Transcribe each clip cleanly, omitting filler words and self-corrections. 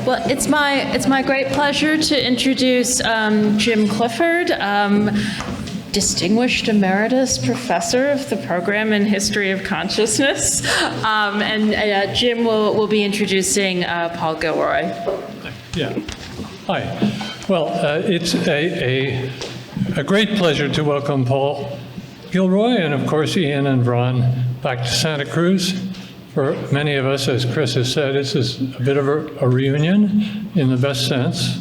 Well, it's my great pleasure to introduce Jim Clifford, Distinguished Emeritus Professor of the Program in History of Consciousness. And Jim will be introducing Paul Gilroy. Yeah. Hi. Well, it's a great pleasure to welcome Paul Gilroy and, of course, Ian and Vron back to Santa Cruz. For many of us, as Chris has said, this is a bit of a reunion in the best sense.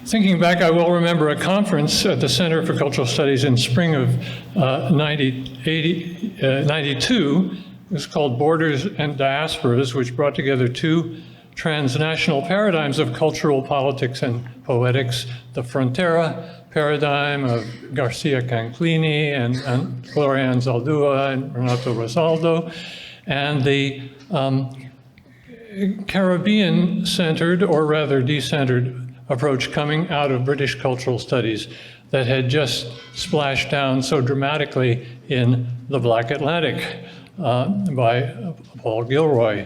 Thinking back, I will remember a conference at the Center for Cultural Studies in spring of 92. It was called Borders and Diasporas, which brought together two transnational paradigms of cultural politics and poetics, the Frontera paradigm of Garcia Canclini and Gloria Anzaldúa and Renato Rosaldo, and the Caribbean-centered, or rather decentered, approach coming out of British cultural studies that had just splashed down so dramatically in The Black Atlantic by Paul Gilroy.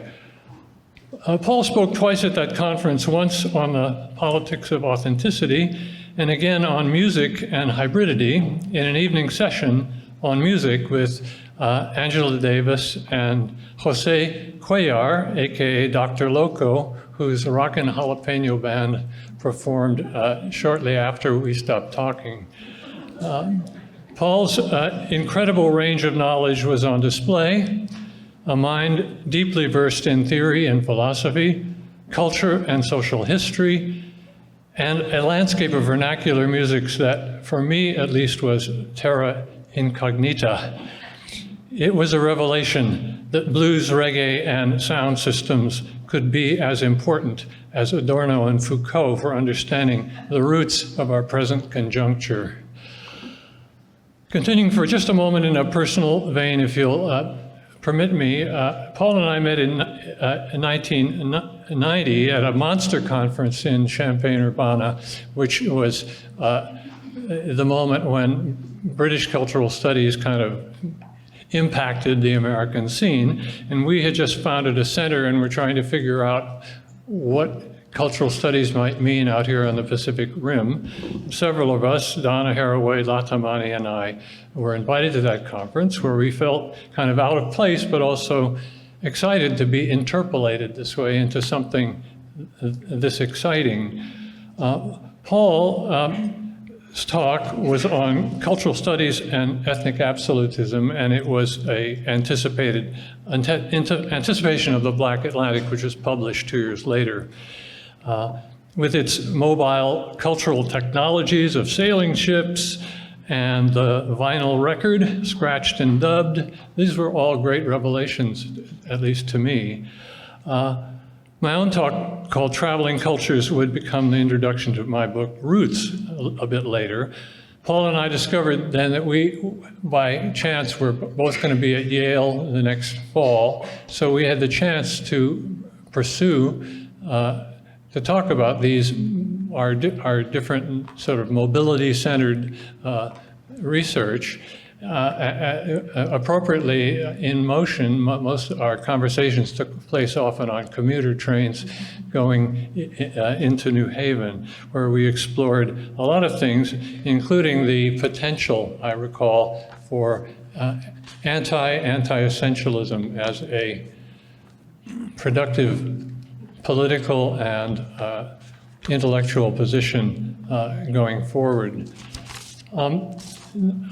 Paul spoke twice at that conference, once on the politics of authenticity, and again on music and hybridity in an evening session on music with Angela Davis and Jose Cuellar, aka Dr. Loco, whose Rockin' Jalapeno band performed shortly after we stopped talking. Paul's incredible range of knowledge was on display, a mind deeply versed in theory and philosophy, culture and social history, and a landscape of vernacular musics that, for me at least, was terra incognita. It was a revelation that blues, reggae, and sound systems could be as important as Adorno and Foucault for understanding the roots of our present conjuncture. Continuing for just a moment in a personal vein, if you'll permit me, Paul and I met in 1990 at a monster conference in Champaign-Urbana, which was the moment when British cultural studies kind of impacted the American scene. And we had just founded a center and we're trying to figure out what cultural studies might mean out here on the Pacific Rim. Several of us, Donna Haraway, Latamani, and I, were invited to that conference where we felt kind of out of place, but also excited to be interpolated this way into something this exciting. Paul's talk was on cultural studies and ethnic absolutism, and it was an anticipation of The Black Atlantic, which was published 2 years later. With its mobile cultural technologies of sailing ships and the vinyl record, scratched and dubbed, these were all great revelations, at least to me. My own talk called Traveling Cultures would become the introduction to my book, Roots, a bit later. Paul and I discovered then that we, by chance, were both going to be at Yale the next fall, so we had the chance to pursue to talk about these, our different sort of mobility-centered research. Appropriately in motion, most of our conversations took place often on commuter trains going into New Haven, where we explored a lot of things, including the potential, I recall, for anti-essentialism as a productive political and intellectual position going forward.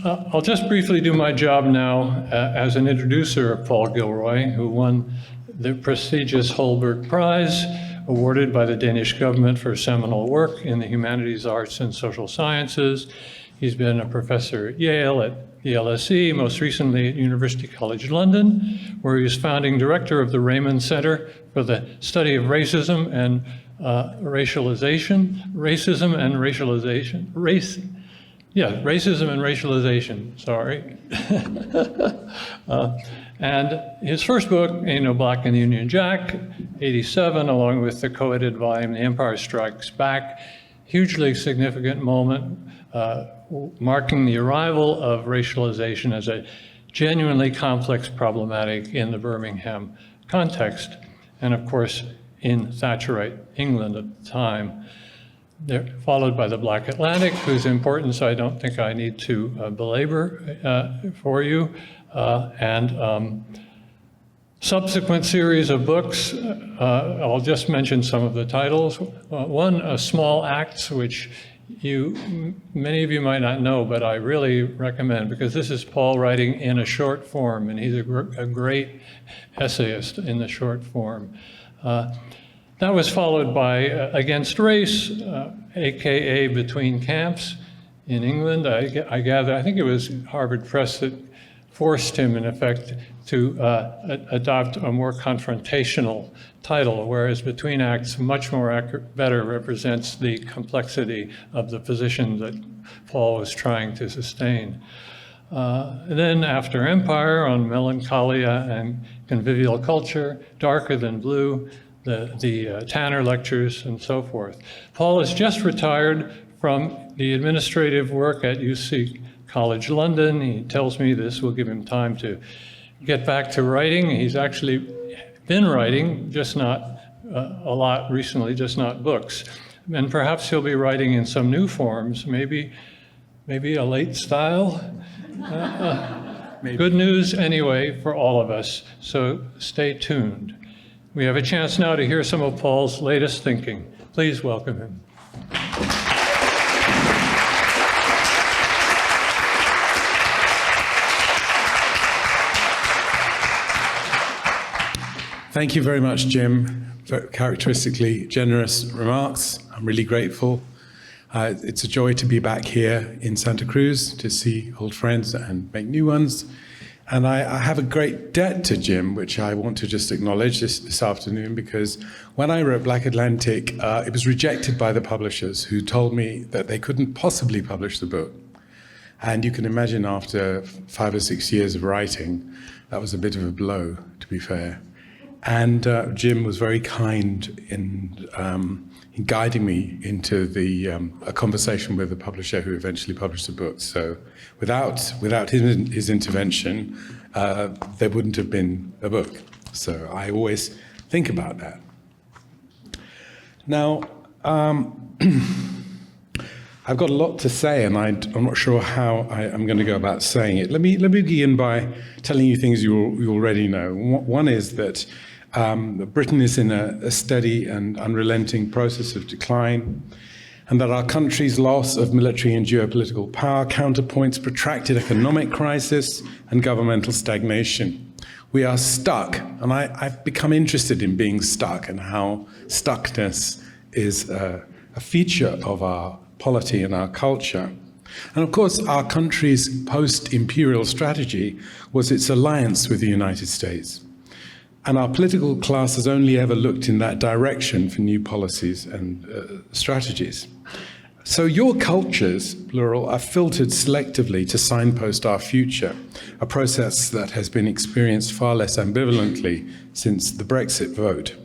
I'll just briefly do my job now as an introducer of Paul Gilroy, who won the prestigious Holberg Prize, awarded by the Danish government for seminal work in the humanities, arts, and social sciences. He's been a professor at Yale, at the LSE, most recently at University College London, where he was founding director of the Raymond Center for the Study of Racism and Racialization, sorry. And his first book, Ain't No Black in the Union Jack, 87, along with the co-edited volume, The Empire Strikes Back, hugely significant moment, marking the arrival of racialization as a genuinely complex problematic in the Birmingham context. And of course, in Thatcherite England at the time. They're followed by the Black Atlantic, whose importance I don't think I need to belabor for you, and subsequent series of books. I'll just mention some of the titles. One, Small Acts, which many of you might not know, but I really recommend, because this is Paul writing in a short form, and he's a great essayist in the short form. That was followed by Against Race, AKA Between Camps in England. I gather, I think it was Harvard Press that forced him, in effect, to adopt a more confrontational title, whereas Between Acts much more better represents the complexity of the position that Paul was trying to sustain. Then After Empire, on melancholia and convivial culture, Darker Than Blue, the Tanner lectures, and so forth. Paul has just retired from the administrative work at UC College London. He tells me this will give him time to get back to writing. He's actually been writing, just not a lot recently, just not books. And perhaps he'll be writing in some new forms, maybe a late style. Good news anyway for all of us, so stay tuned. We have a chance now to hear some of Paul's latest thinking. Please welcome him. Thank you very much, Jim. Very characteristically generous remarks. I'm really grateful. It's a joy to be back here in Santa Cruz to see old friends and make new ones. And I have a great debt to Jim, which I want to just acknowledge this afternoon, because when I wrote Black Atlantic, it was rejected by the publishers, who told me that they couldn't possibly publish the book. And you can imagine, after 5 or 6 years of writing, that was a bit of a blow, to be fair. And Jim was very kind in guiding me into a conversation with the publisher who eventually published the book. So without his intervention, there wouldn't have been a book. So I always think about that. Now, I've got a lot to say, and I'm not sure how I'm going to go about saying it. Let me begin by telling you things you already know. One is that Britain is in a steady and unrelenting process of decline, and that our country's loss of military and geopolitical power counterpoints protracted economic crisis and governmental stagnation. We are stuck, and I've become interested in being stuck and how stuckness is a feature of our polity and our culture. And of course, our country's post-imperial strategy was its alliance with the United States. And our political class has only ever looked in that direction for new policies and strategies. So your cultures, plural, are filtered selectively to signpost our future, a process that has been experienced far less ambivalently since the Brexit vote.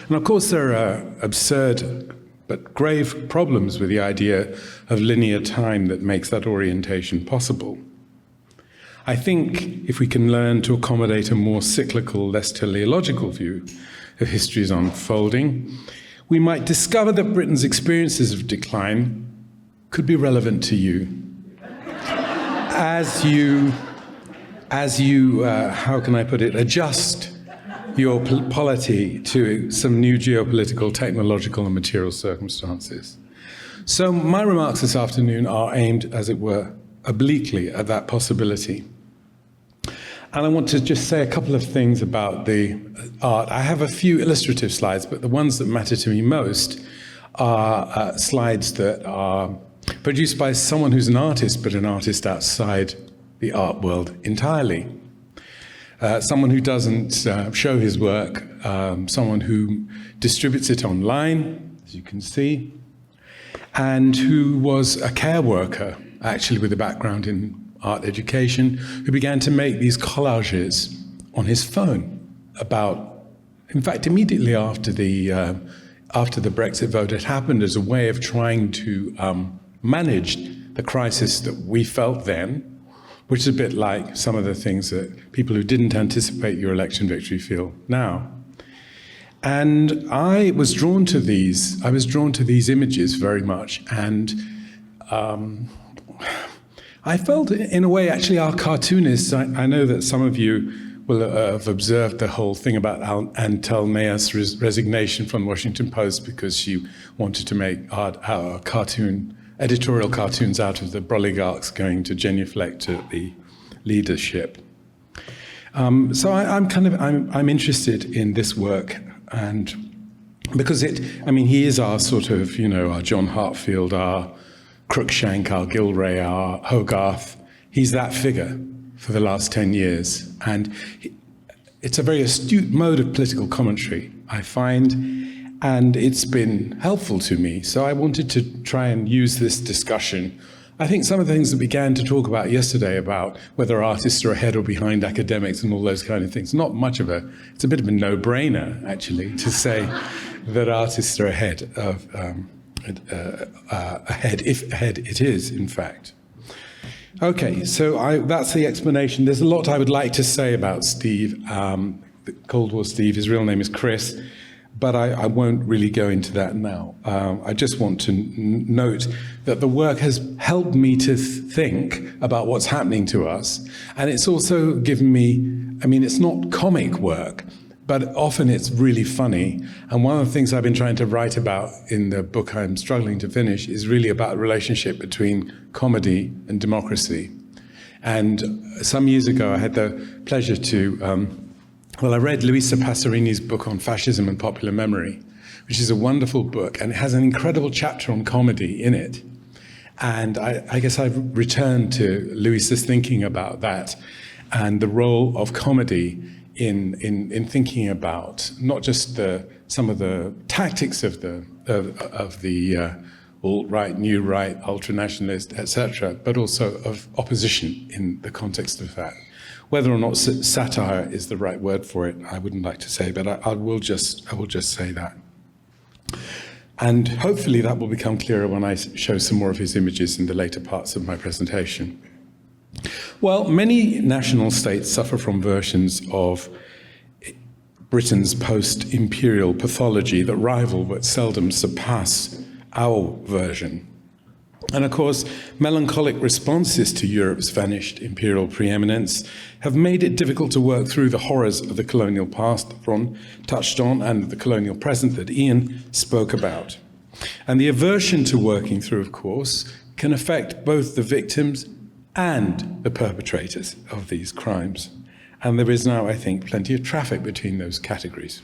And of course, there are absurd but grave problems with the idea of linear time that makes that orientation possible. I think if we can learn to accommodate a more cyclical, less teleological view of history's unfolding, we might discover that Britain's experiences of decline could be relevant to you. As you, how can I put it, adjust your polity to some new geopolitical, technological, and material circumstances. So my remarks this afternoon are aimed, as it were, obliquely at that possibility. And I want to just say a couple of things about the art. I have a few illustrative slides, but the ones that matter to me most are slides that are produced by someone who's an artist, but an artist outside the art world entirely. Someone who doesn't show his work, someone who distributes it online, as you can see, and who was a care worker, actually with a background in art education, who began to make these collages on his phone about, in fact, immediately after the Brexit vote had happened, as a way of trying to manage the crisis that we felt then, which is a bit like some of the things that people who didn't anticipate your election victory feel now. And I was drawn to these. I was drawn to these images very much, and I felt, in a way, actually, our cartoonists. I know that some of you will have observed the whole thing about Antel Mea's resignation from the Washington Post because she wanted to make editorial cartoons out of the Broligarchs going to genuflect to the leadership. So I'm interested in this work, and because he is our sort of, our John Hartfield, our Cruikshank, our Gilroy, our Hogarth. He's that figure for the last 10 years. And it's a very astute mode of political commentary, I find, and it's been helpful to me. So I wanted to try and use this discussion. I think some of the things that we began to talk about yesterday about whether artists are ahead or behind academics and all those kind of things, it's a bit of a no-brainer, actually, to say that artists are ahead of, if ahead it is, in fact. Okay, so that's the explanation. There's a lot I would like to say about Steve, Cold War Steve. His real name is Chris, but I won't really go into that now. I just want to note that the work has helped me to think about what's happening to us, and it's also given me, it's not comic work, but often it's really funny. And one of the things I've been trying to write about in the book I'm struggling to finish is really about the relationship between comedy and democracy. And some years ago, I had the pleasure to, I read Luisa Passerini's book on fascism and popular memory, which is a wonderful book, and it has an incredible chapter on comedy in it. And I guess I've returned to Luisa's thinking about that and the role of comedy in thinking about not just some of the tactics of the alt-right, new right, ultranationalist, etc., but also of opposition in the context of that. Whether or not satire is the right word for it, I wouldn't like to say, but I will just say that. And hopefully that will become clearer when I show some more of his images in the later parts of my presentation. Well, many national states suffer from versions of Britain's post-imperial pathology that rival but seldom surpass our version. And of course, melancholic responses to Europe's vanished imperial preeminence have made it difficult to work through the horrors of the colonial past that Ron touched on and the colonial present that Ian spoke about. And the aversion to working through, of course, can affect both the victims and the perpetrators of these crimes. And there is now, I think, plenty of traffic between those categories.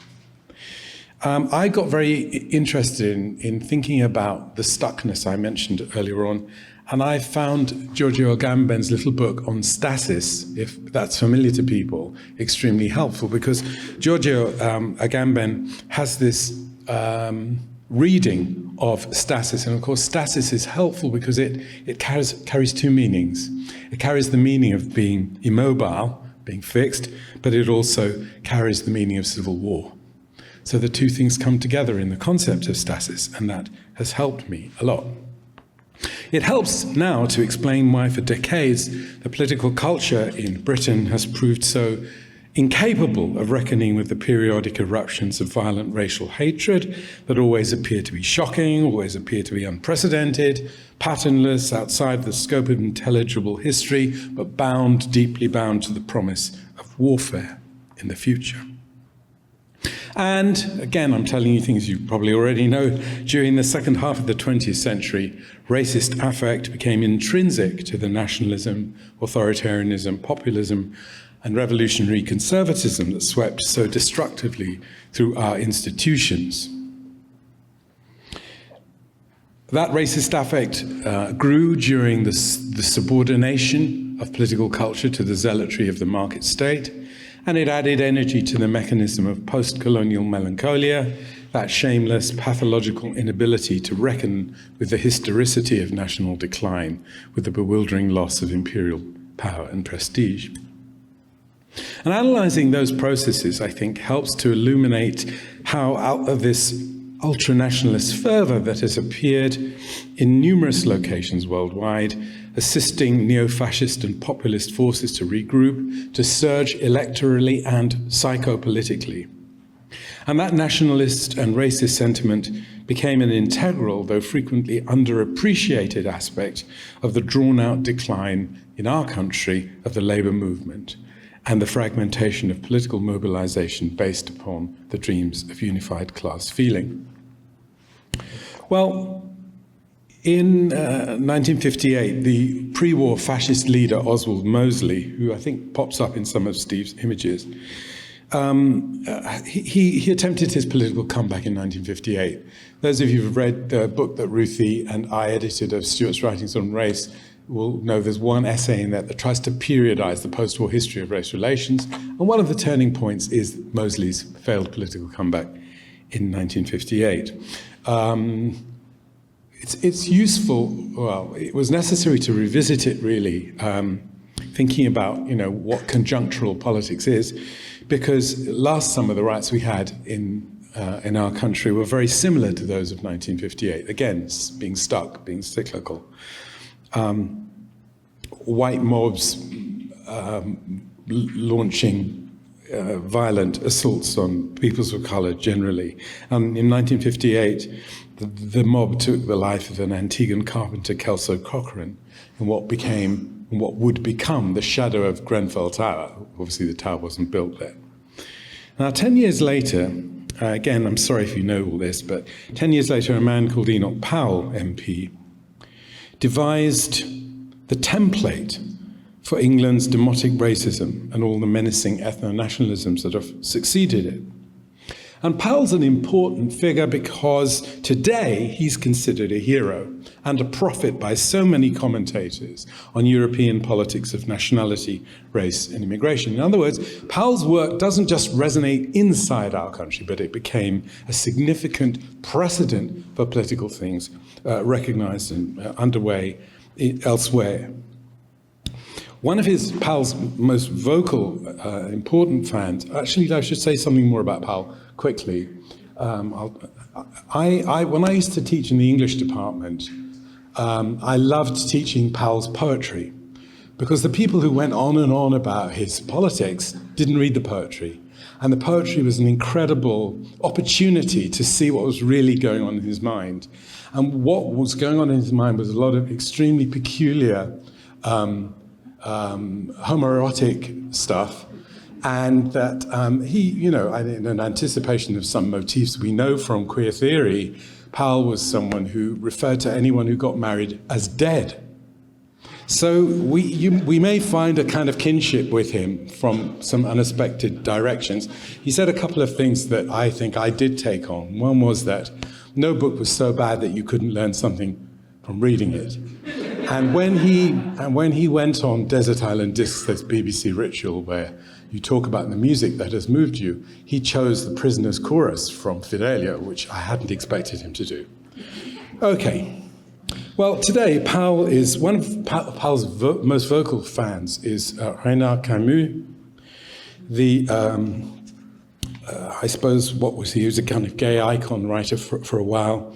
I got very interested in thinking about the stuckness I mentioned earlier on, and I found Giorgio Agamben's little book on stasis, if that's familiar to people, extremely helpful, because Giorgio Agamben has this reading of stasis, and of course stasis is helpful because it carries two meanings. It carries the meaning of being immobile, being fixed, but it also carries the meaning of civil war. So the two things come together in the concept of stasis, and that has helped me a lot. It helps now to explain why for decades the political culture in Britain has proved so incapable of reckoning with the periodic eruptions of violent racial hatred that always appear to be shocking, always appear to be unprecedented, patternless, outside the scope of intelligible history, but deeply bound to the promise of warfare in the future. And again, I'm telling you things you probably already know. During the second half of the 20th century, racist affect became intrinsic to the nationalism, authoritarianism, populism, and revolutionary conservatism that swept so destructively through our institutions. That racist affect grew during the subordination of political culture to the zealotry of the market state, and it added energy to the mechanism of post-colonial melancholia, that shameless, pathological inability to reckon with the historicity of national decline, with the bewildering loss of imperial power and prestige. And analyzing those processes, I think, helps to illuminate how out of this ultranationalist fervor that has appeared in numerous locations worldwide, assisting neo-fascist and populist forces to regroup, to surge electorally and psychopolitically. And that nationalist and racist sentiment became an integral, though frequently underappreciated aspect of the drawn-out decline in our country of the labor movement and the fragmentation of political mobilization based upon the dreams of unified class feeling. Well, in 1958, the pre-war fascist leader Oswald Mosley, who I think pops up in some of Steve's images, he attempted his political comeback in 1958. Those of you who've read the book that Ruthie and I edited of Stuart's writings on race will know there's one essay in that tries to periodize the post-war history of race relations. And one of the turning points is Mosley's failed political comeback in 1958. It's useful, well, it was necessary to revisit it really, thinking about, what conjunctural politics is, because last summer the riots we had in our country were very similar to those of 1958. Again, being stuck, being cyclical. White mobs launching violent assaults on peoples of color generally. And in 1958, the mob took the life of an Antiguan carpenter, Kelso Cochrane, in what would become the shadow of Grenfell Tower. Obviously, the tower wasn't built there. Now, 10 years later, again, I'm sorry if you know all this, but 10 years later, a man called Enoch Powell, MP, devised the template for England's demotic racism and all the menacing ethnonationalisms that have succeeded it. And Powell's an important figure because today he's considered a hero and a prophet by so many commentators on European politics of nationality, race, and immigration. In other words, Powell's work doesn't just resonate inside our country, but it became a significant precedent for political things recognized and underway elsewhere. One of Powell's most vocal, important fans, actually I should say something more about Powell quickly. When I used to teach in the English department, I loved teaching Powell's poetry because the people who went on and on about his politics didn't read the poetry. And the poetry was an incredible opportunity to see what was really going on in his mind. And what was going on in his mind was a lot of extremely peculiar homoerotic stuff, and that he, in anticipation of some motifs we know from queer theory, Powell was someone who referred to anyone who got married as dead. So we may find a kind of kinship with him from some unexpected directions. He said a couple of things that I think I did take on. One was that no book was so bad that you couldn't learn something from reading it. And when he went on Desert Island Discs, this BBC ritual where you talk about the music that has moved you, he chose the Prisoner's Chorus from Fidelia, which I hadn't expected him to do. Okay. Well, today, Powell is one of Powell's most vocal fans is Renan Camus. I suppose, what was he? He was a kind of gay icon writer for a while,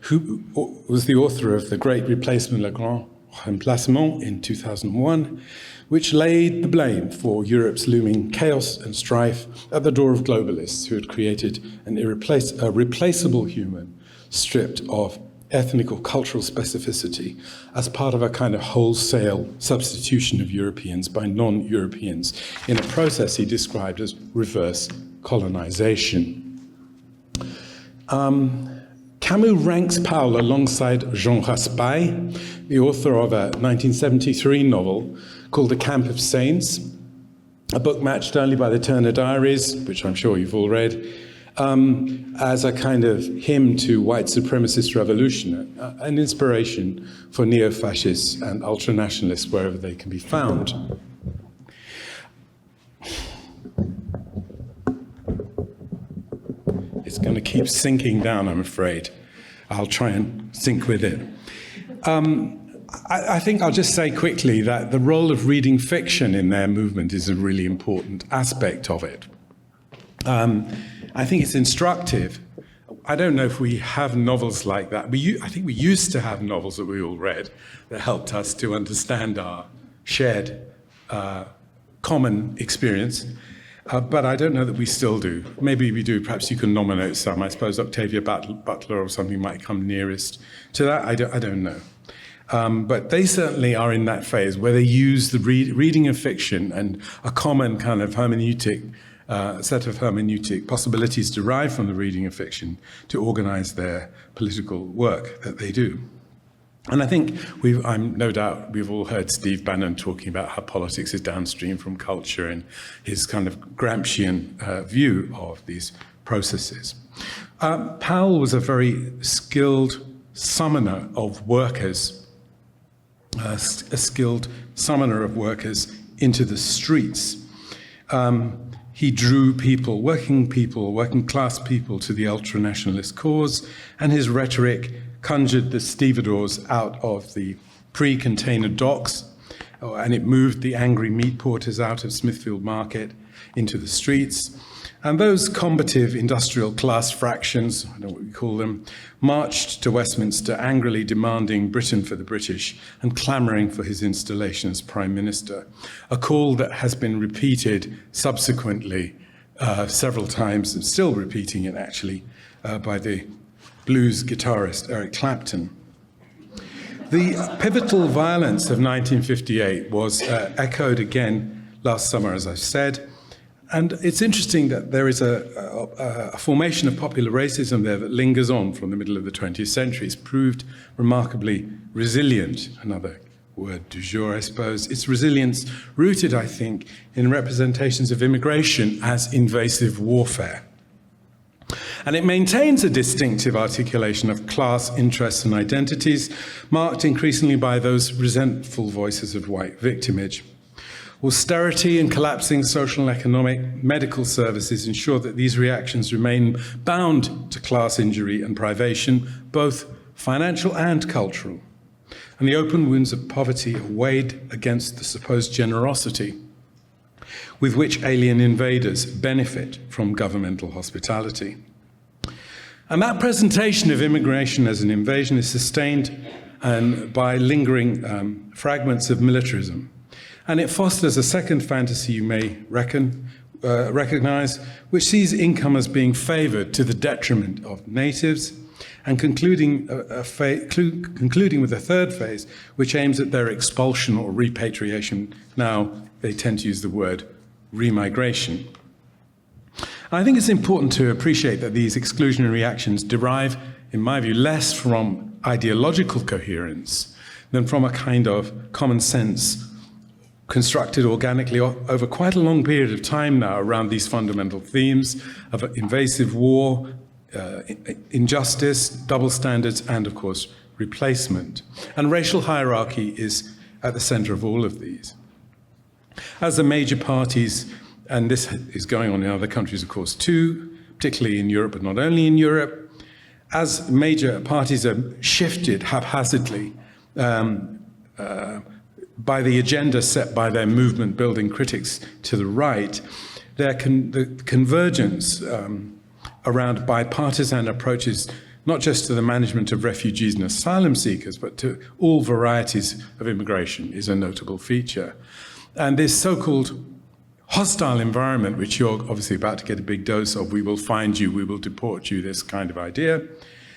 who was the author of the great Replacement, Le Grand Remplacement in 2001, which laid the blame for Europe's looming chaos and strife at the door of globalists who had created a replaceable human stripped of ethnic or cultural specificity as part of a kind of wholesale substitution of Europeans by non-Europeans in a process he described as reverse colonization. Camus ranks Powell alongside Jean Raspail, the author of a 1973 novel called The Camp of Saints, a book matched only by the Turner Diaries, which I'm sure you've all read, as a kind of hymn to white supremacist revolution, an inspiration for neo-fascists and ultranationalists wherever they can be found. It's going to keep sinking down, I'm afraid. I'll try and sink with it. I think I'll just say quickly that the role of reading fiction in their movement is a really important aspect of it. I think it's instructive. I don't know if we have novels like that. I think we used to have novels that we all read that helped us to understand our shared common experience. but I don't know that we still do. Maybe we do. Perhaps you can nominate some. I suppose Octavia Butler or something might come nearest to that. I don't know. But they certainly are in that phase where they use the reading of fiction and a common kind of hermeneutic, set of hermeneutic possibilities derived from the reading of fiction to organize their political work that they do. And I think I'm no doubt we've all heard Steve Bannon talking about how politics is downstream from culture and his kind of Gramscian view of these processes. Powell was a very skilled summoner of workers, a skilled summoner of workers into the streets. He drew working class people to the ultra-nationalist cause, and his rhetoric conjured the stevedores out of the pre-container docks, and it moved the angry meat porters out of Smithfield Market into the streets. And those combative industrial class fractions, I don't know what we call them, marched to Westminster angrily demanding Britain for the British and clamouring for his installation as Prime Minister, a call that has been repeated subsequently several times, and still repeating it actually, by the blues guitarist Eric Clapton. The pivotal violence of 1958 was echoed again last summer, as I've said. And it's interesting that there is a formation of popular racism there that lingers on from the middle of the 20th century. It's proved remarkably resilient, another word du jour, I suppose. Its resilience rooted, I think, in representations of immigration as invasive warfare. And it maintains a distinctive articulation of class interests and identities, marked increasingly by those resentful voices of white victimage. Austerity and collapsing social and economic medical services ensure that these reactions remain bound to class injury and privation, both financial and cultural. And the open wounds of poverty are weighed against the supposed generosity with which alien invaders benefit from governmental hospitality. And that presentation of immigration as an invasion is sustained by lingering fragments of militarism. And it fosters a second fantasy you may recognize, which sees income as being favored to the detriment of natives, and concluding with a third phase, which aims at their expulsion or repatriation. Now they tend to use the word remigration. I think it's important to appreciate that these exclusionary reactions derive, in my view, less from ideological coherence than from a kind of common sense constructed organically over quite a long period of time now around these fundamental themes of invasive war, injustice, double standards, and of course, replacement. And racial hierarchy is at the center of all of these. As the major parties, and this is going on in other countries, of course, too, particularly in Europe, but not only in Europe, as major parties are shifted haphazardly by the agenda set by their movement-building critics to the right, the convergence around bipartisan approaches, not just to the management of refugees and asylum seekers, but to all varieties of immigration, is a notable feature. And this so-called hostile environment, which you're obviously about to get a big dose of, we will find you, we will deport you, this kind of idea,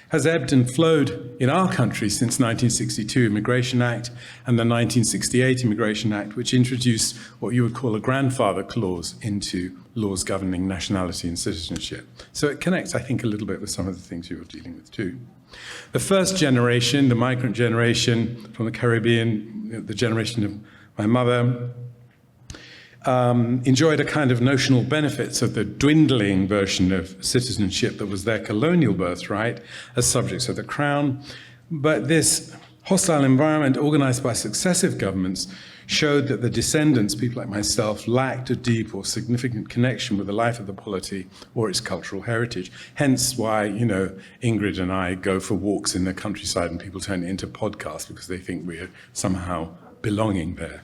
has ebbed and flowed in our country since 1962 Immigration Act and the 1968 Immigration Act, which introduced what you would call a grandfather clause into laws governing nationality and citizenship. So it connects, I think, a little bit with some of the things you were dealing with too. The first generation, the migrant generation from the Caribbean, the generation of my mother, enjoyed a kind of notional benefits of the dwindling version of citizenship that was their colonial birthright as subjects of the crown. But this hostile environment organized by successive governments showed that the descendants, people like myself, lacked a deep or significant connection with the life of the polity or its cultural heritage. Hence why, Ingrid and I go for walks in the countryside and people turn it into podcasts because they think we're somehow belonging there.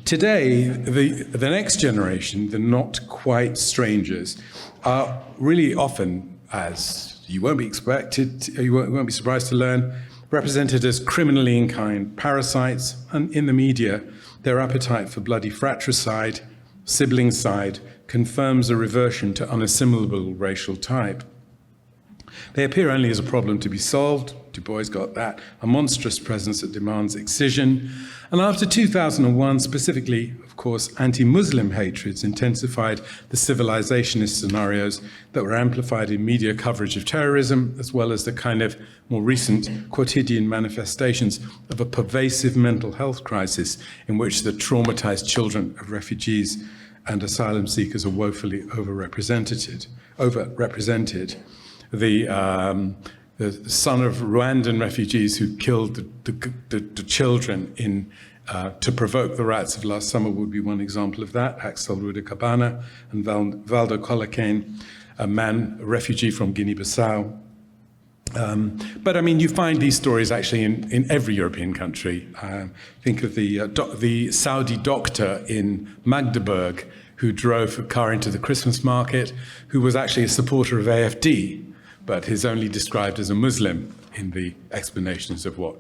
Today, the next generation, the not quite strangers, are really often, as you won't be surprised to learn, represented as criminally in kind parasites, and in the media, their appetite for bloody fratricide sibling side confirms a reversion to unassimilable racial type. They appear only as a problem to be solved. Du Bois got that. A monstrous presence that demands excision. And after 2001, specifically, of course, anti-Muslim hatreds intensified the civilizationist scenarios that were amplified in media coverage of terrorism, as well as the kind of more recent quotidian manifestations of a pervasive mental health crisis in which the traumatized children of refugees and asylum seekers are woefully overrepresented. The son of Rwandan refugees who killed the children to provoke the riots of last summer would be one example of that. Axel Rudakabana and Valdo Colacain, a refugee from Guinea-Bissau. But I mean, you find these stories actually in every European country. Think of the Saudi doctor in Magdeburg who drove a car into the Christmas market, who was actually a supporter of AfD, but is only described as a Muslim in the explanations of what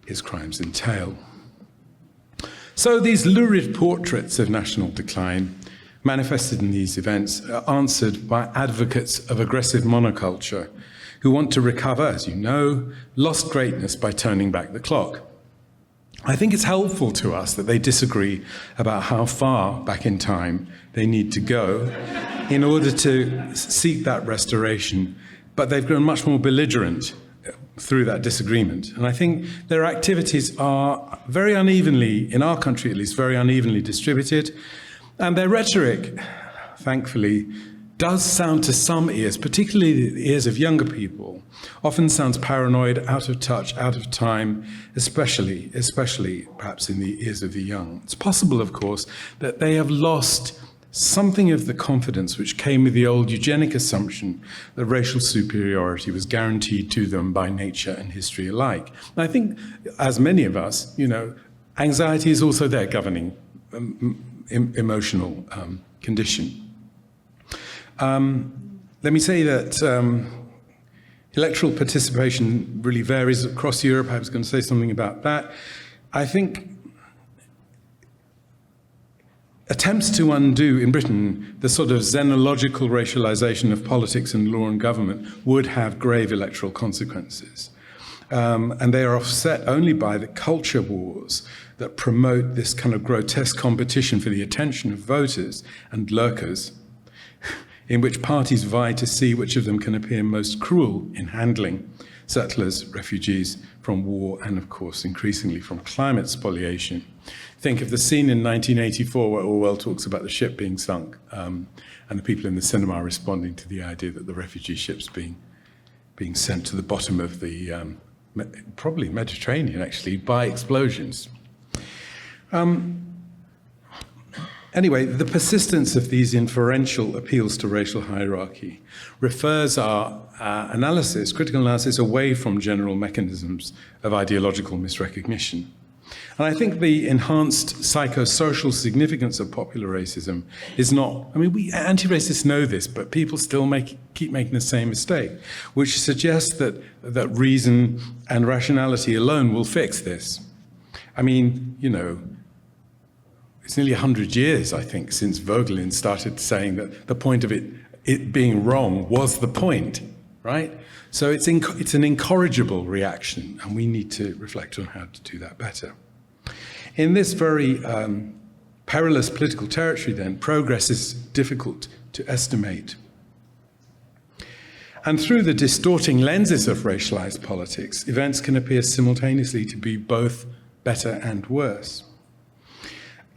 his crimes entail. So these lurid portraits of national decline manifested in these events are answered by advocates of aggressive monoculture who want to recover, as you know, lost greatness by turning back the clock. I think it's helpful to us that they disagree about how far back in time they need to go in order to seek that restoration, but they've grown much more belligerent through that disagreement. And I think their activities are very unevenly, in our country at least, very unevenly distributed, and their rhetoric, thankfully, does sound to some ears, particularly the ears of younger people, often sounds paranoid, out of touch, out of time, especially perhaps in the ears of the young. It's possible, of course, that they have lost something of the confidence which came with the old eugenic assumption that racial superiority was guaranteed to them by nature and history alike. And I think, as many of us, anxiety is also their governing emotional condition. Let me say that electoral participation really varies across Europe. I was going to say something about that. I think attempts to undo in Britain the sort of xenological racialization of politics and law and government would have grave electoral consequences. And they are offset only by the culture wars that promote this kind of grotesque competition for the attention of voters and lurkers, in which parties vie to see which of them can appear most cruel in handling settlers, refugees from war, and of course, increasingly from climate spoliation. Think of the scene in 1984 where Orwell talks about the ship being sunk, and the people in the cinema responding to the idea that the refugee ship's being sent to the bottom of the, probably Mediterranean actually, by explosions. Anyway, the persistence of these inferential appeals to racial hierarchy refers our critical analysis, away from general mechanisms of ideological misrecognition. And I think the enhanced psychosocial significance of popular racism is not, we anti-racists know this, but people still keep making the same mistake, which suggests that reason and rationality alone will fix this. It's nearly 100 years, I think, since Vogelin started saying that the point of it being wrong was the point, right? So it's an incorrigible reaction, and we need to reflect on how to do that better. In this very perilous political territory, then, progress is difficult to estimate. And through the distorting lenses of racialized politics, events can appear simultaneously to be both better and worse.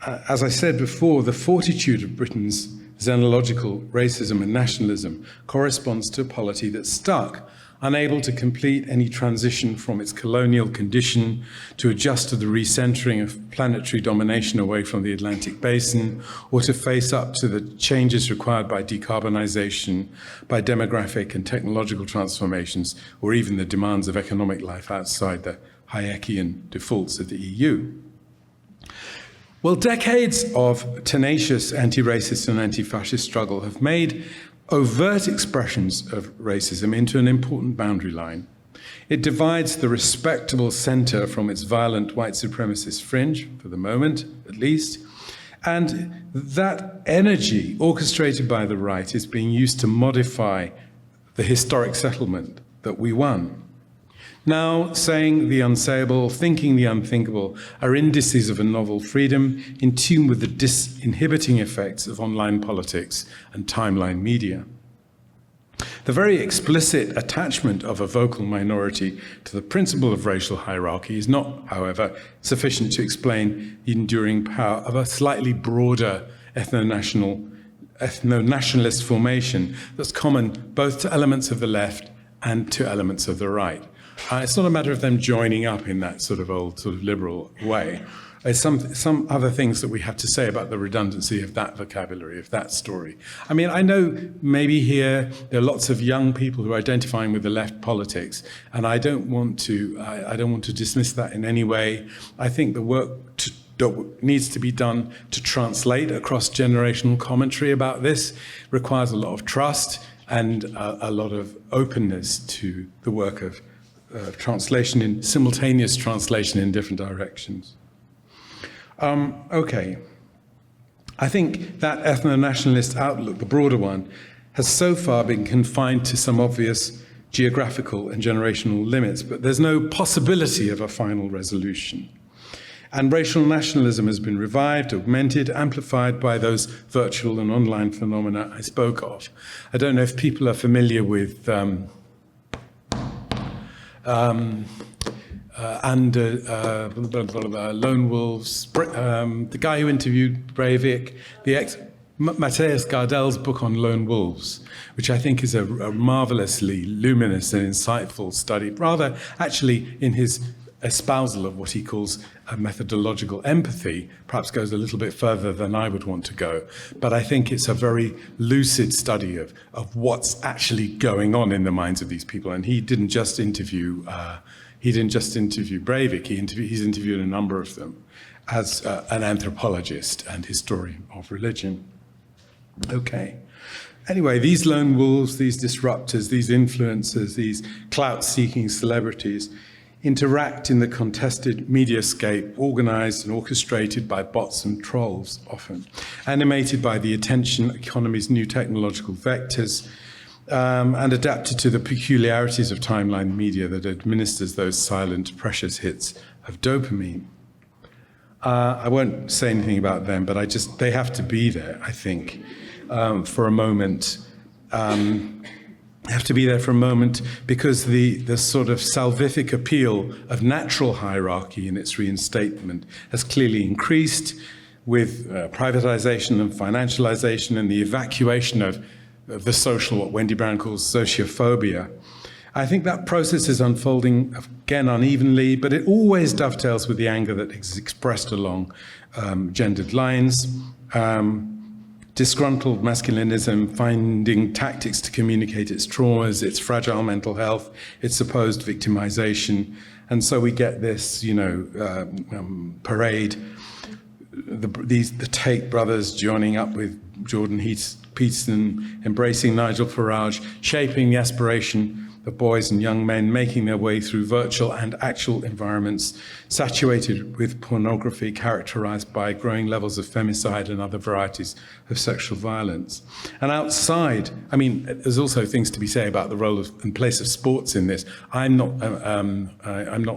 As I said before, the fortitude of Britain's xenological racism and nationalism corresponds to a polity that stuck, unable to complete any transition from its colonial condition to adjust to the recentering of planetary domination away from the Atlantic basin, or to face up to the changes required by decarbonization, by demographic and technological transformations, or even the demands of economic life outside the Hayekian defaults of the EU. Well, decades of tenacious anti-racist and anti-fascist struggle have made overt expressions of racism into an important boundary line. It divides the respectable center from its violent white supremacist fringe, for the moment at least, And that energy, orchestrated by the right, is being used to modify the historic settlement that we won. Now, saying the unsayable, thinking the unthinkable are indices of a novel freedom in tune with the disinhibiting effects of online politics and timeline media. The very explicit attachment of a vocal minority to the principle of racial hierarchy is not, however, sufficient to explain the enduring power of a slightly broader ethno-nationalist formation that's common both to elements of the left and to elements of the right. It's not a matter of them joining up in that sort of old, sort of liberal way. There's some other things that we have to say about the redundancy of that vocabulary, of that story. I mean, I know maybe here there are lots of young people who are identifying with the left politics, and I don't want to dismiss that in any way. I think the work that needs to be done to translate across generational commentary about this requires a lot of trust and a lot of openness to the work of translation, in simultaneous translation in different directions. Okay. I think that ethno-nationalist outlook, the broader one, has so far been confined to some obvious geographical and generational limits, but there's no possibility of a final resolution. And racial nationalism has been revived, augmented, amplified by those virtual and online phenomena I spoke of. I don't know if people are familiar with Lone Wolves, the guy who interviewed Breivik, Matthias Gardel's book on Lone Wolves, which I think is a marvelously luminous and insightful study, rather actually in his espousal of what he calls a methodological empathy, perhaps goes a little bit further than I would want to go. But I think it's a very lucid study of what's actually going on in the minds of these people. And he didn't just interview Breivik, he's interviewed a number of them as an anthropologist and historian of religion. Okay. Anyway, these lone wolves, these disruptors, these influencers, these clout-seeking celebrities interact in the contested mediascape, organized and orchestrated by bots and trolls often, animated by the attention economy's new technological vectors, and adapted to the peculiarities of timeline media that administers those silent, precious hits of dopamine. I won't say anything about them, but they have to be there, I think, for a moment. Have to be there for a moment because the sort of salvific appeal of natural hierarchy in its reinstatement has clearly increased with privatization and financialization and the evacuation of the social, what Wendy Brown calls sociophobia. I think that process is unfolding, again, unevenly, but it always dovetails with the anger that is expressed along gendered lines. Disgruntled masculinism, finding tactics to communicate its traumas, its fragile mental health, its supposed victimization. And so we get this, parade, the Tate brothers joining up with Jordan Peterson, embracing Nigel Farage, shaping the aspiration of boys and young men making their way through virtual and actual environments saturated with pornography, characterized by growing levels of femicide and other varieties of sexual violence. And outside, I mean, there's also things to be said about the role and place of sports in this. I'm not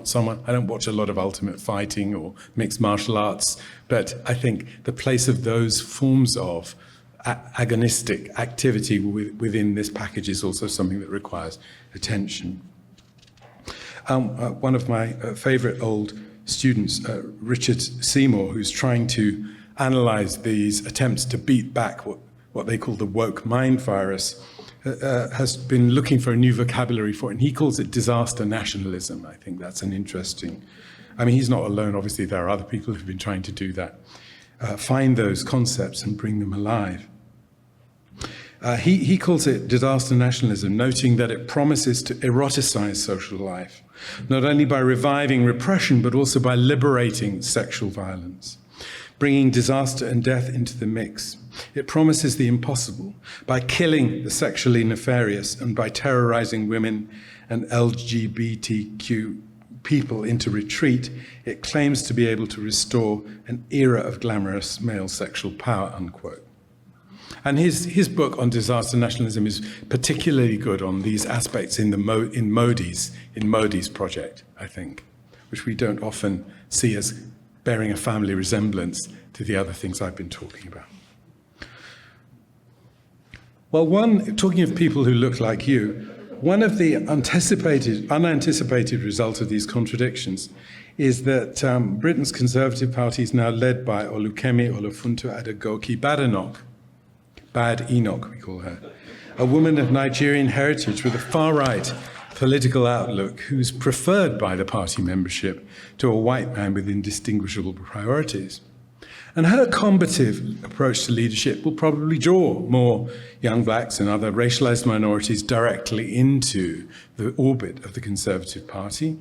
someone, I don't watch a lot of ultimate fighting or mixed martial arts, but I think the place of those forms of agonistic activity within this package is also something that requires attention. One of my favorite old students, Richard Seymour, who's trying to analyze these attempts to beat back what they call the woke mind virus, has been looking for a new vocabulary for it, and he calls it disaster nationalism. I think that's an interesting, I mean, he's not alone, obviously there are other people who've been trying to do that. Find those concepts and bring them alive. He calls it disaster nationalism, noting that it promises to eroticize social life, not only by reviving repression, but also by liberating sexual violence, bringing disaster and death into the mix. It promises the impossible by killing the sexually nefarious and by terrorizing women and LGBTQ people into retreat, it claims to be able to restore an era of glamorous male sexual power, unquote. And his book on disaster nationalism is particularly good on these aspects in Modi's project, I think, which we don't often see as bearing a family resemblance to the other things I've been talking about. Well, talking of people who look like you, one of the unanticipated results of these contradictions is that Britain's Conservative Party is now led by Olukemi Olofunto Adegoke Badenoch, Bad Enoch, we call her, a woman of Nigerian heritage with a far-right political outlook who's preferred by the party membership to a white man with indistinguishable priorities. And her combative approach to leadership will probably draw more young blacks and other racialized minorities directly into the orbit of the Conservative Party.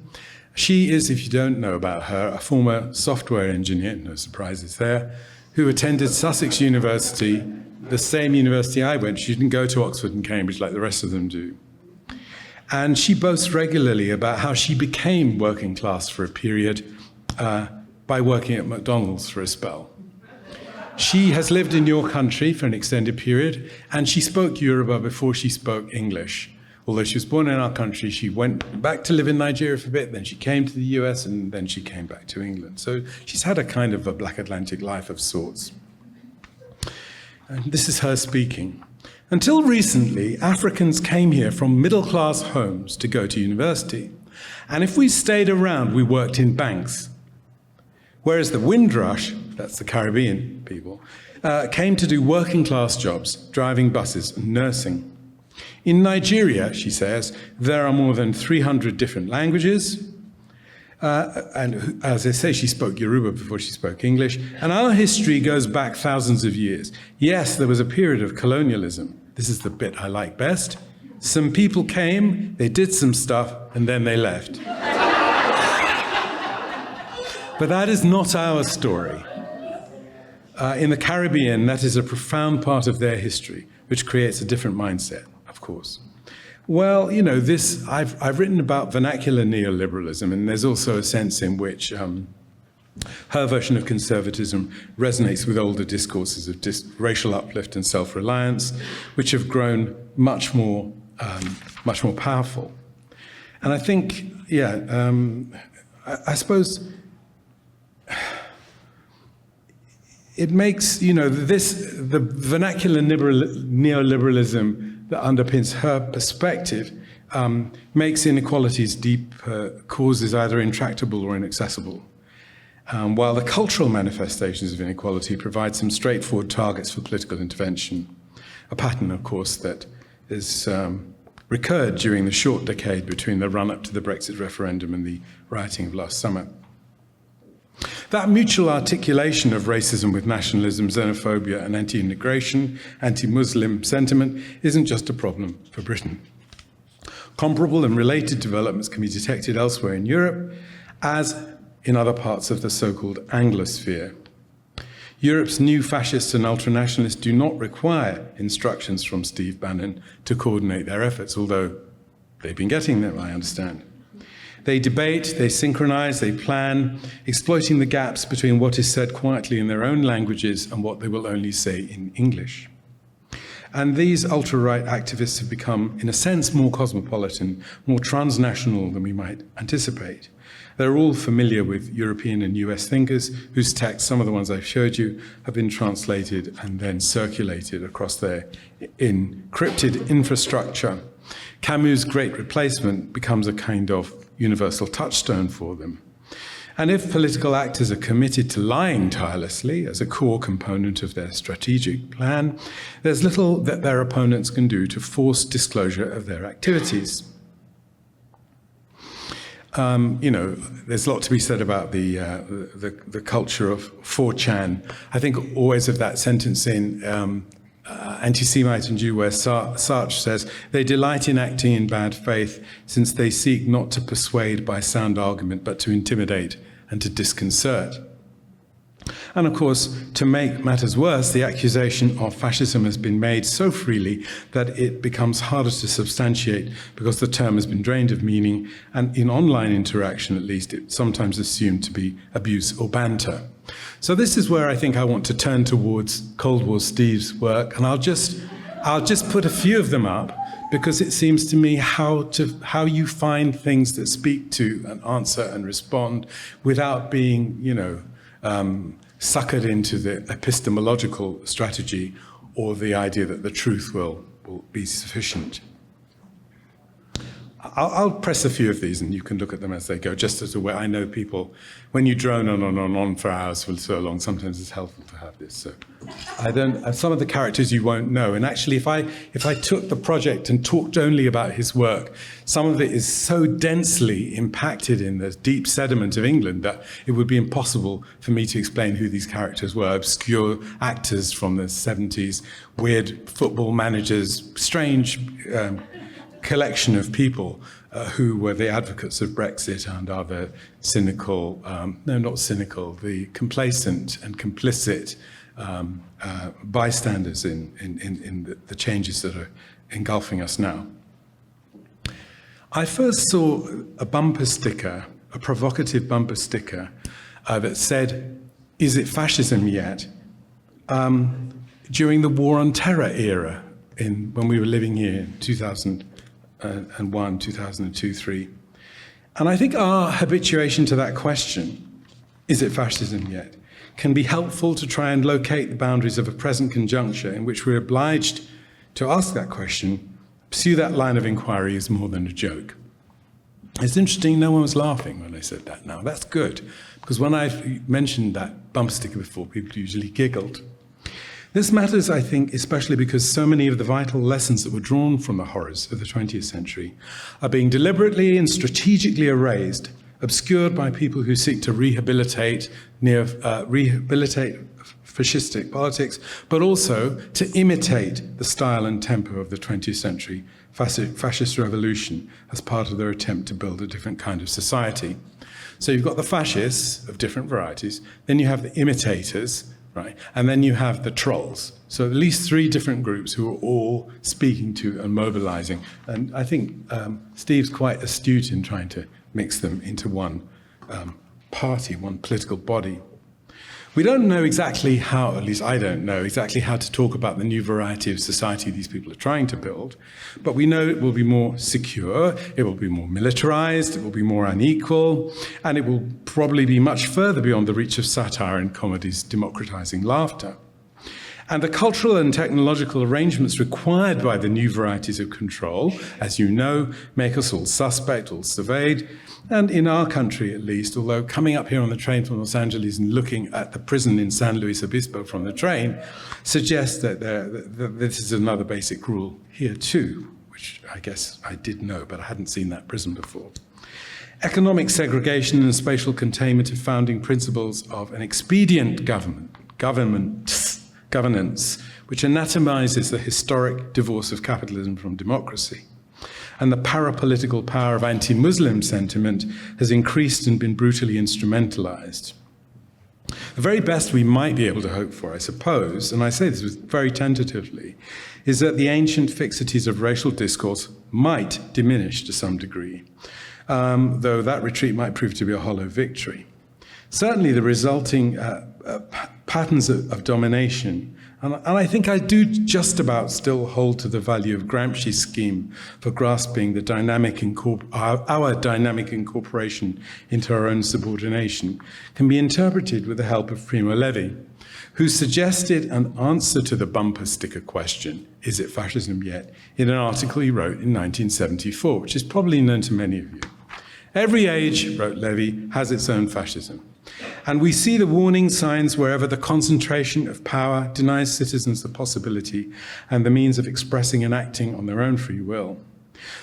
She is, if you don't know about her, a former software engineer, no surprises there, who attended Sussex University, the same university I went. She didn't go to Oxford and Cambridge like the rest of them do. And she boasts regularly about how she became working class for a period by working at McDonald's for a spell. She has lived in your country for an extended period, and she spoke Yoruba before she spoke English. Although she was born in our country, she went back to live in Nigeria for a bit, then she came to the US, and then she came back to England. So she's had a kind of a Black Atlantic life of sorts. And this is her speaking. Until recently, Africans came here from middle-class homes to go to university. And if we stayed around, we worked in banks. Whereas the Windrush, that's the Caribbean people, came to do working-class jobs, driving buses and nursing. In Nigeria, she says, there are more than 300 different languages. And as I say, she spoke Yoruba before she spoke English. And our history goes back thousands of years. Yes, there was a period of colonialism. This is the bit I like best. Some people came, they did some stuff, and then they left. But that is not our story. In the Caribbean, that is a profound part of their history, which creates a different mindset, of course. Well, you know, I've written about vernacular neoliberalism, and there's also a sense in which her version of conservatism resonates with older discourses of racial uplift and self-reliance, which have grown much more powerful. And I think, I suppose it makes, you know, the vernacular neoliberalism that underpins her perspective makes inequalities deep causes either intractable or inaccessible. While the cultural manifestations of inequality provide some straightforward targets for political intervention, a pattern, of course, that is recurred during the short decade between the run-up to the Brexit referendum and the rioting of last summer. That mutual articulation of racism with nationalism, xenophobia, and anti-immigration, anti-Muslim sentiment isn't just a problem for Britain. Comparable and related developments can be detected elsewhere in Europe, as in other parts of the so-called Anglosphere. Europe's new fascists and ultranationalists do not require instructions from Steve Bannon to coordinate their efforts, although they've been getting them, I understand. They debate, they synchronize, they plan, exploiting the gaps between what is said quietly in their own languages and what they will only say in English. And these ultra-right activists have become, in a sense, more cosmopolitan, more transnational than we might anticipate. They're all familiar with European and US thinkers whose texts, some of the ones I've showed you, have been translated and then circulated across their encrypted infrastructure. Camus' Great Replacement becomes a kind of universal touchstone for them. And if political actors are committed to lying tirelessly as a core component of their strategic plan, there's little that their opponents can do to force disclosure of their activities. You know, there's a lot to be said about the culture of 4chan. I think always of that sentence in Anti-Semite and Jew, where Sartre says, they delight in acting in bad faith, since they seek not to persuade by sound argument, but to intimidate and to disconcert. And of course, to make matters worse, the accusation of fascism has been made so freely that it becomes harder to substantiate because the term has been drained of meaning, and in online interaction at least, it's sometimes assumed to be abuse or banter. So this is where I think I want to turn towards Cold War Steve's work, and I'll just put a few of them up, because it seems to me how you find things that speak to and answer and respond without being, suckered into the epistemological strategy or the idea that the truth will be sufficient. I'll press a few of these and you can look at them as they go, just as a way. I know people, when you drone on for hours for so long, sometimes it's helpful to have this. So some of the characters you won't know. And actually, if I took the project and talked only about his work, some of it is so densely impacted in the deep sediment of England that it would be impossible for me to explain who these characters were. Obscure actors from the 70s, weird football managers, strange collection of people who were the advocates of Brexit and are the cynical, the complacent and complicit bystanders in the changes that are engulfing us now. I first saw a bumper sticker, a provocative bumper sticker that said, "Is it fascism yet?" During the War on Terror era, when we were living here in 2001, 2002, 2003. And I think our habituation to that question, is it fascism yet, can be helpful to try and locate the boundaries of a present conjuncture in which we're obliged to ask that question, pursue that line of inquiry as more than a joke. It's interesting, no one was laughing when I said that now. That's good, because when I mentioned that bumper sticker before, people usually giggled. This matters, I think, especially because so many of the vital lessons that were drawn from the horrors of the 20th century are being deliberately and strategically erased, obscured by people who seek to rehabilitate fascistic politics, but also to imitate the style and tempo of the 20th century fascist revolution as part of their attempt to build a different kind of society. So you've got the fascists of different varieties, then you have the imitators, right? And then you have the trolls. So at least three different groups who are all speaking to and mobilizing. And I think Steve's quite astute in trying to mix them into one party, one political body. We don't know exactly how, at least I don't know exactly how to talk about the new variety of society these people are trying to build, but we know it will be more secure, it will be more militarized, it will be more unequal, and it will probably be much further beyond the reach of satire and comedy's democratizing laughter. And the cultural and technological arrangements required by the new varieties of control, as you know, make us all suspect, all surveyed. And in our country, at least, although coming up here on the train from Los Angeles and looking at the prison in San Luis Obispo from the train suggests that this is another basic rule here too, which I guess I did know, but I hadn't seen that prison before. Economic segregation and spatial containment are founding principles of an expedient governance, which anatomizes the historic divorce of capitalism from democracy. And the parapolitical power of anti-Muslim sentiment has increased and been brutally instrumentalized. The very best we might be able to hope for, I suppose, and I say this very tentatively, is that the ancient fixities of racial discourse might diminish to some degree, though that retreat might prove to be a hollow victory. Certainly the resulting patterns of domination, and I think I do just about still hold to the value of Gramsci's scheme for grasping the our dynamic incorporation into our own subordination, can be interpreted with the help of Primo Levi, who suggested an answer to the bumper sticker question, is it fascism yet, in an article he wrote in 1974, which is probably known to many of you. Every age, wrote Levi, has its own fascism. And we see the warning signs wherever the concentration of power denies citizens the possibility and the means of expressing and acting on their own free will.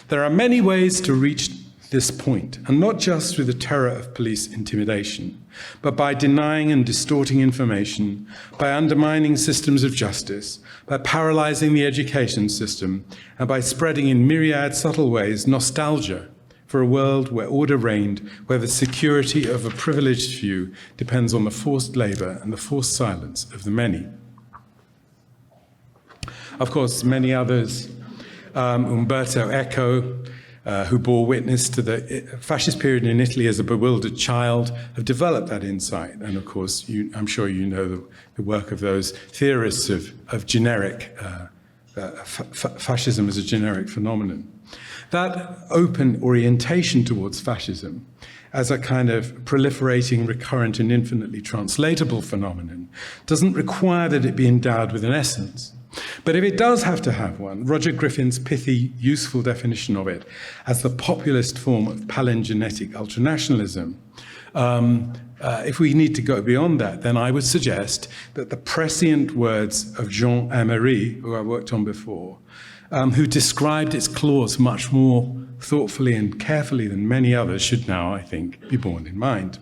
There are many ways to reach this point, and not just through the terror of police intimidation, but by denying and distorting information, by undermining systems of justice, by paralyzing the education system, and by spreading in myriad subtle ways nostalgia for a world where order reigned, where the security of a privileged few depends on the forced labor and the forced silence of the many. Of course, many others, Umberto Eco, who bore witness to the fascist period in Italy as a bewildered child, have developed that insight. And of course, I'm sure you know the work of those theorists of generic fascism as a generic phenomenon. That open orientation towards fascism as a kind of proliferating, recurrent, and infinitely translatable phenomenon doesn't require that it be endowed with an essence. But if it does have to have one, Roger Griffin's pithy, useful definition of it as the populist form of palingenetic ultranationalism, if we need to go beyond that, then I would suggest that the prescient words of Jean Amery, who I worked on before, who described its clause much more thoughtfully and carefully than many others, should now, I think, be borne in mind.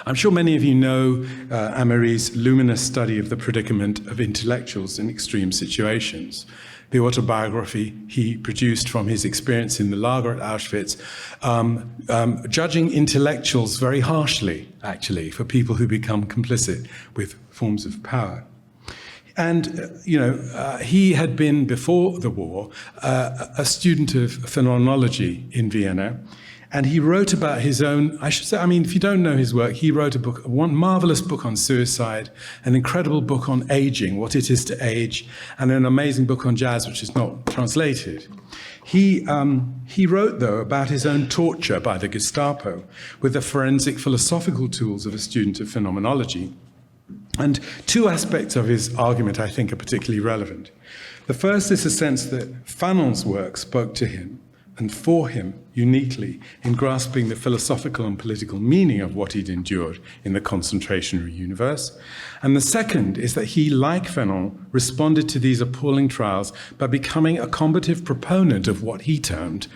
I'm sure many of you know Amery's luminous study of the predicament of intellectuals in extreme situations, the autobiography he produced from his experience in the lager at Auschwitz, judging intellectuals very harshly, actually, for people who become complicit with forms of power. And, he had been, before the war, a student of phenomenology in Vienna. And he wrote about his own, if you don't know his work, he wrote a book, one marvelous book on suicide, an incredible book on aging, what it is to age, and an amazing book on jazz, which is not translated. He wrote, though, about his own torture by the Gestapo with the forensic philosophical tools of a student of phenomenology. And two aspects of his argument, I think, are particularly relevant. The first is the sense that Fanon's work spoke to him and for him uniquely in grasping the philosophical and political meaning of what he'd endured in the concentration universe. And the second is that he, like Fanon, responded to these appalling trials by becoming a combative proponent of what he termed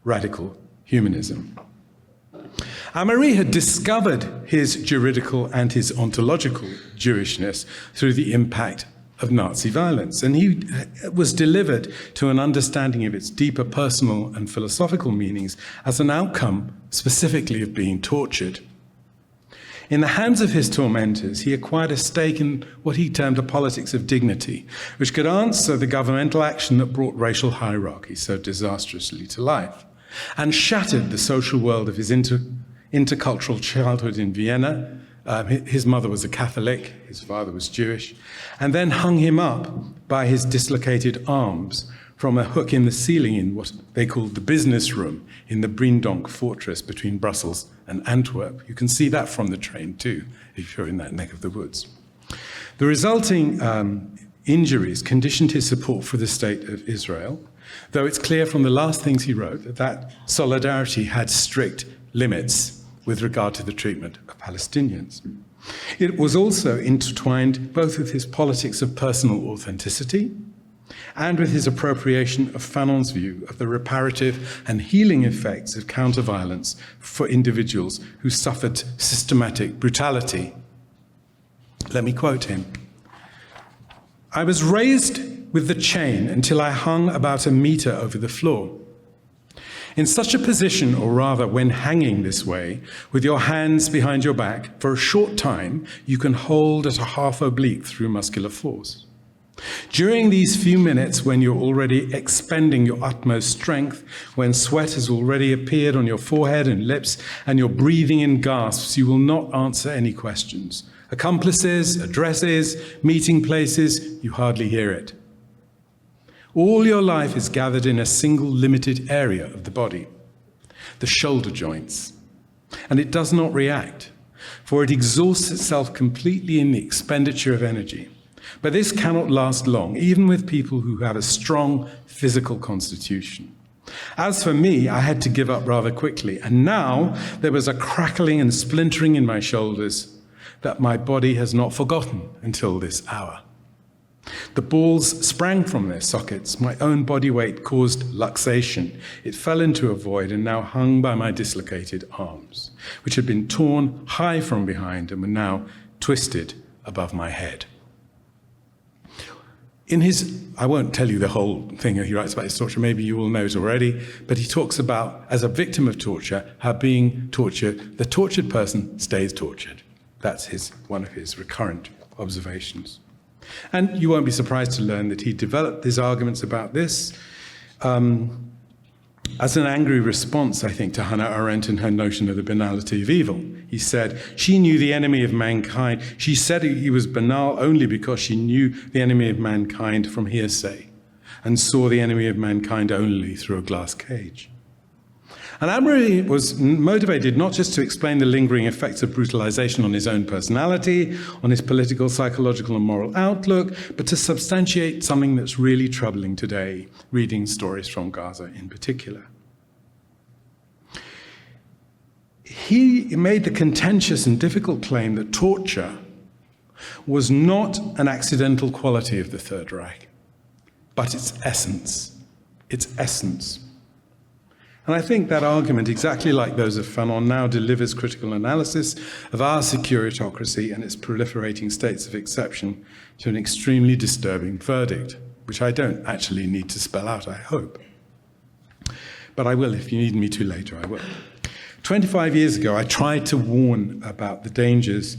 radical humanism. Amery had discovered his juridical and his ontological Jewishness through the impact of Nazi violence, and he was delivered to an understanding of its deeper personal and philosophical meanings as an outcome specifically of being tortured. In the hands of his tormentors, he acquired a stake in what he termed a politics of dignity, which could answer the governmental action that brought racial hierarchy so disastrously to life, and shattered the social world of his intercultural childhood in Vienna. His mother was a Catholic, his father was Jewish, and then hung him up by his dislocated arms from a hook in the ceiling in what they called the business room in the Brindonk fortress between Brussels and Antwerp. You can see that from the train too, if you're in that neck of the woods. The resulting injuries conditioned his support for the state of Israel, though it's clear from the last things he wrote that that solidarity had strict limits with regard to the treatment of Palestinians. It was also intertwined both with his politics of personal authenticity and with his appropriation of Fanon's view of the reparative and healing effects of counter-violence for individuals who suffered systematic brutality. Let me quote him. "I was raised with the chain until I hung about a meter over the floor. In such a position, or rather when hanging this way, with your hands behind your back, for a short time, you can hold at a half oblique through muscular force. During these few minutes when you're already expending your utmost strength, when sweat has already appeared on your forehead and lips, and you're breathing in gasps, you will not answer any questions. Accomplices, addresses, meeting places, you hardly hear it. All your life is gathered in a single limited area of the body, the shoulder joints, and it does not react, for it exhausts itself completely in the expenditure of energy. But this cannot last long, even with people who have a strong physical constitution. As for me, I had to give up rather quickly, and now there was a crackling and splintering in my shoulders that my body has not forgotten until this hour. The balls sprang from their sockets. My own body weight caused luxation. It fell into a void and now hung by my dislocated arms, which had been torn high from behind and were now twisted above my head." I won't tell you the whole thing he writes about his torture, maybe you all know it already, but he talks about, as a victim of torture, how being tortured, the tortured person stays tortured. That's one of his recurrent observations. And you won't be surprised to learn that he developed his arguments about this as an angry response, I think, to Hannah Arendt and her notion of the banality of evil. He said, she knew the enemy of mankind. She said he was banal only because she knew the enemy of mankind from hearsay and saw the enemy of mankind only through a glass cage. And Amory was motivated not just to explain the lingering effects of brutalization on his own personality, on his political, psychological, and moral outlook, but to substantiate something that's really troubling today, reading stories from Gaza in particular. He made the contentious and difficult claim that torture was not an accidental quality of the Third Reich, but its essence. Its essence. And I think that argument, exactly like those of Fanon, now delivers critical analysis of our securitocracy and its proliferating states of exception to an extremely disturbing verdict, which I don't actually need to spell out, I hope. But I will, if you need me to later, I will. 25 years ago, I tried to warn about the dangers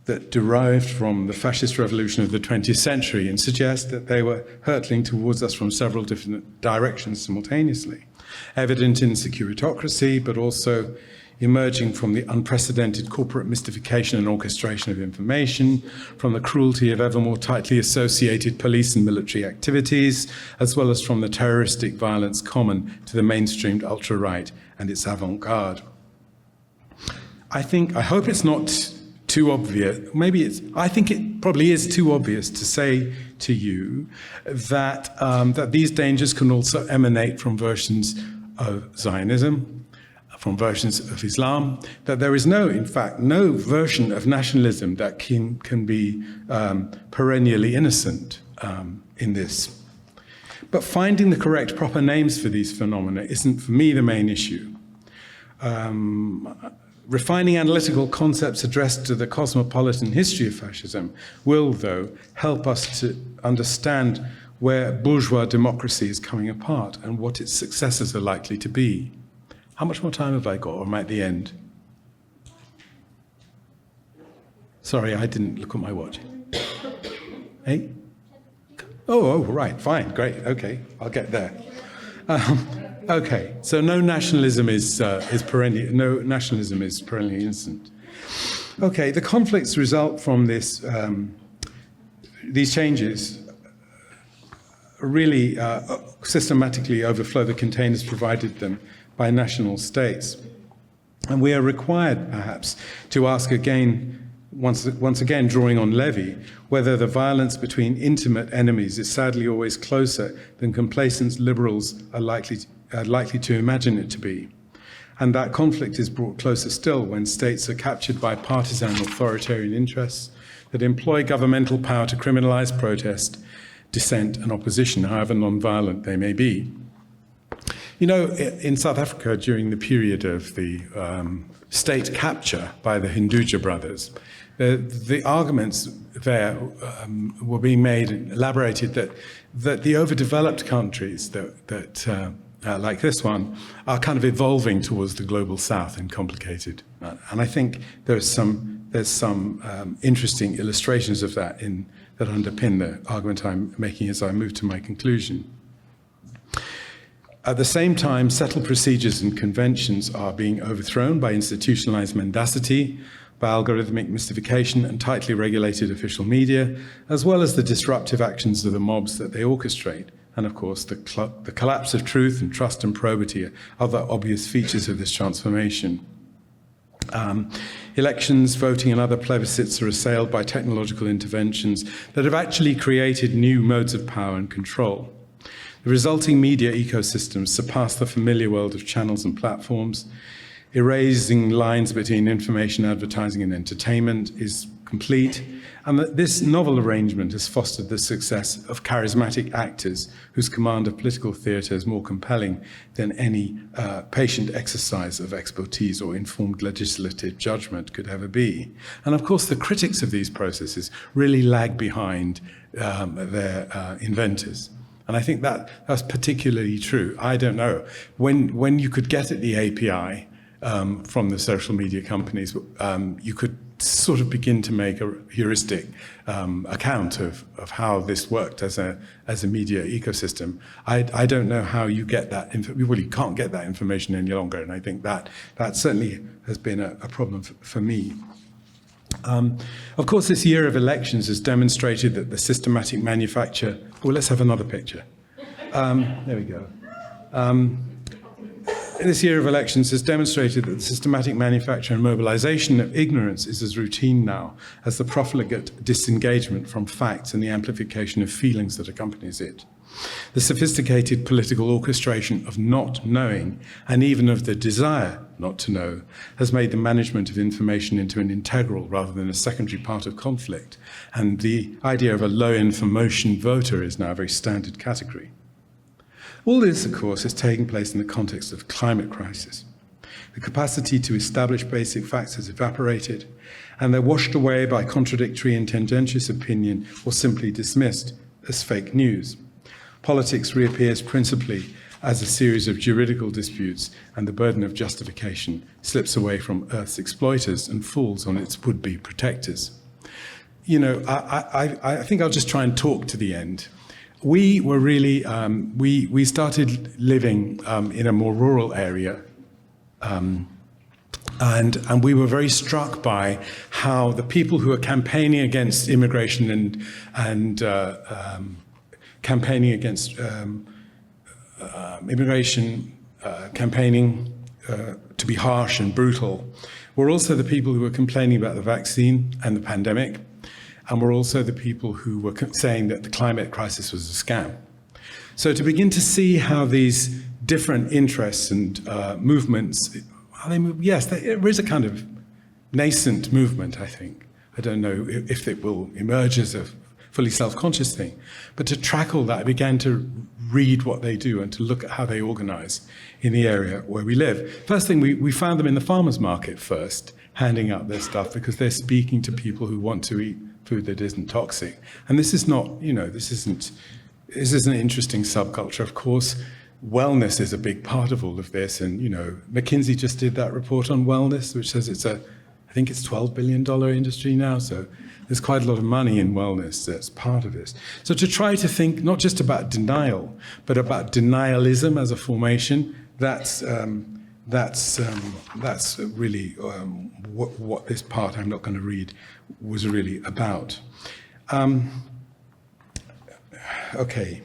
that derived from the fascist revolution of the 20th century and suggest that they were hurtling towards us from several different directions simultaneously. Evident in securitocracy, but also emerging from the unprecedented corporate mystification and orchestration of information, from the cruelty of ever more tightly associated police and military activities, as well as from the terroristic violence common to the mainstreamed ultra-right and its avant-garde. I hope it's not too obvious. I think it probably is too obvious to say to you that these dangers can also emanate from versions of Zionism, from versions of Islam, that there is in fact, no version of nationalism that can be perennially innocent in this. But finding the correct proper names for these phenomena isn't, for me, the main issue. Refining analytical concepts addressed to the cosmopolitan history of fascism will, though, help us to understand where bourgeois democracy is coming apart and what its successors are likely to be. How much more time have I got, or am I at the end? Sorry, I didn't look at my watch. 8? Oh, right, fine, great, okay, I'll get there. Okay, so no nationalism is perennially innocent. Okay, the conflicts result from these changes really systematically overflow the containers provided them by national states. And we are required, perhaps, to ask again, once again drawing on Levy, whether the violence between intimate enemies is sadly always closer than complacent liberals are likely to imagine it to be. And that conflict is brought closer still when states are captured by partisan authoritarian interests that employ governmental power to criminalize protest, dissent, and opposition, however non-violent they may be. You know, in South Africa, during the period of the state capture by the Hinduja brothers, the arguments there were being made and elaborated that the overdeveloped countries that like this one, are kind of evolving towards the global south in complicated. And I think there's some interesting illustrations of that that underpin the argument I'm making as I move to my conclusion. At the same time, settled procedures and conventions are being overthrown by institutionalized mendacity, by algorithmic mystification and tightly regulated official media, as well as the disruptive actions of the mobs that they orchestrate. And of course, the collapse of truth and trust and probity are other obvious features of this transformation. Elections, voting, and other plebiscites are assailed by technological interventions that have actually created new modes of power and control. The resulting media ecosystems surpass the familiar world of channels and platforms, Erasing lines between information, advertising, and entertainment is complete. And that this novel arrangement has fostered the success of charismatic actors whose command of political theatre is more compelling than any patient exercise of expertise or informed legislative judgment could ever be. And of course, the critics of these processes really lag behind their inventors. And I think that's particularly true. I don't know. When you could get at the API from the social media companies, you could sort of begin to make a heuristic account of how this worked as a media ecosystem. I don't know how you get that. Well, you can't get that information any longer, and I think that certainly has been a problem for me. Of course, this year of elections has demonstrated that the systematic manufacture. Well, let's have another picture. There we go. This year of elections has demonstrated that the systematic manufacture and mobilization of ignorance is as routine now as the profligate disengagement from facts and the amplification of feelings that accompanies it. The sophisticated political orchestration of not knowing, and even of the desire not to know, has made the management of information into an integral rather than a secondary part of conflict, and the idea of a low information voter is now a very standard category. All this, of course, is taking place in the context of climate crisis. The capacity to establish basic facts has evaporated, and they're washed away by contradictory and tendentious opinion or simply dismissed as fake news. Politics reappears principally as a series of juridical disputes, and the burden of justification slips away from Earth's exploiters and falls on its would-be protectors. You know, I think I'll just try and talk to the end. We were really, we started living in a more rural area, and we were very struck by how the people who are campaigning against immigration and campaigning against immigration, campaigning to be harsh and brutal, were also the people who were complaining about the vaccine and the pandemic, and were also the people who were saying that the climate crisis was a scam. So to begin to see how these different interests and movements, how they move, yes, there is a kind of nascent movement, I think. I don't know if it will emerge as a fully self-conscious thing. But to track all that, I began to read what they do and to look at how they organize in the area where we live. First thing, we found them in the farmers market first, handing out their stuff because they're speaking to people who want to eat food that isn't toxic. And this is not, you know, this is an interesting subculture. Of course, wellness is a big part of all of this. And, you know, McKinsey just did that report on wellness, which says it's I think it's $12 billion industry now. So there's quite a lot of money in wellness that's part of this. So to try to think not just about denial, but about denialism as a formation, that's really what this part I'm not going to read was really about. Okay.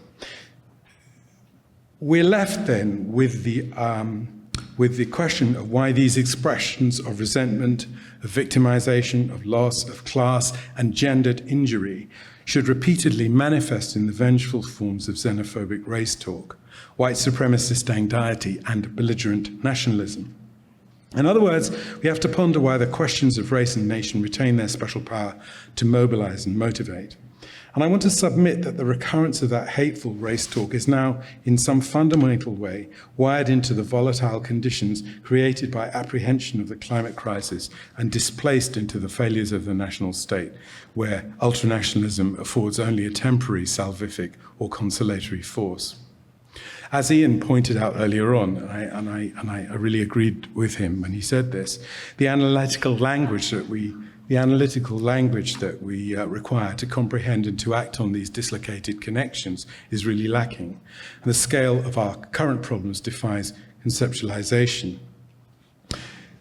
We're left then with the question of why these expressions of resentment, of victimization, of loss, of class, and gendered injury should repeatedly manifest in the vengeful forms of xenophobic race talk, white supremacist anxiety, and belligerent nationalism. In other words, we have to ponder why the questions of race and nation retain their special power to mobilize and motivate. And I want to submit that the recurrence of that hateful race talk is now, in some fundamental way, wired into the volatile conditions created by apprehension of the climate crisis and displaced into the failures of the national state, where ultranationalism affords only a temporary salvific or consolatory force. As Ian pointed out earlier on, and I really agreed with him when he said this, the analytical language that we require to comprehend and to act on these dislocated connections is really lacking. And the scale of our current problems defies conceptualization.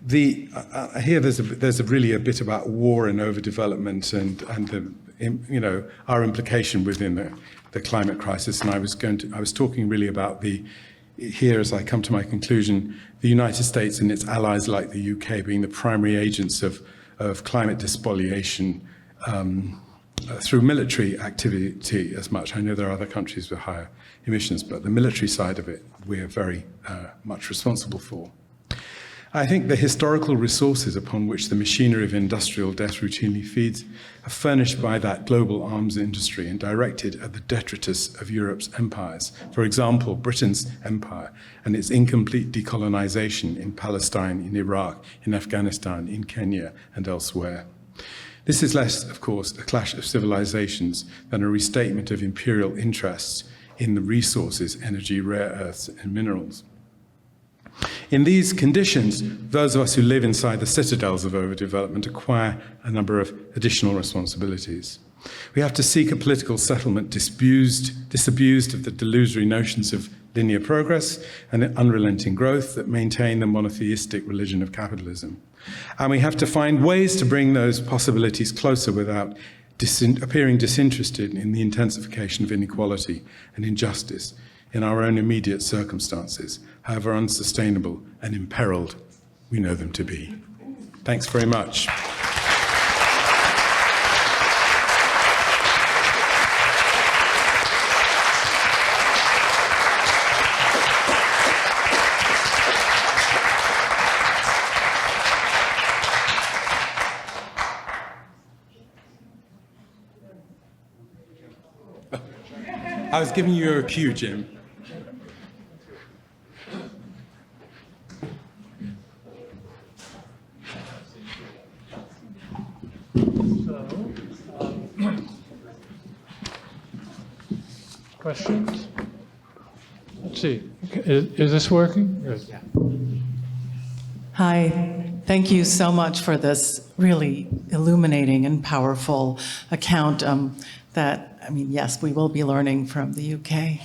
Here there's really a bit about war and overdevelopment and our implication within the climate crisis. And I was talking really about here as I come to my conclusion, the United States and its allies like the UK being the primary agents of climate despoliation through military activity as much. I know there are other countries with higher emissions, but the military side of it we're very much responsible for. I think the historical resources upon which the machinery of industrial death routinely feeds are furnished by that global arms industry and directed at the detritus of Europe's empires. For example, Britain's empire and its incomplete decolonization in Palestine, in Iraq, in Afghanistan, in Kenya, and elsewhere. This is less, of course, a clash of civilizations than a restatement of imperial interests in the resources, energy, rare earths, and minerals. In these conditions, those of us who live inside the citadels of overdevelopment acquire a number of additional responsibilities. We have to seek a political settlement disabused of the delusory notions of linear progress and unrelenting growth that maintain the monotheistic religion of capitalism. And we have to find ways to bring those possibilities closer without appearing disinterested in the intensification of inequality and injustice in our own immediate circumstances, however unsustainable and imperiled we know them to be. Thanks very much. I was giving you a cue, Jim. Questions? Let's see. Is this working? Good. Hi, thank you so much for this really illuminating and powerful account yes, we will be learning from the UK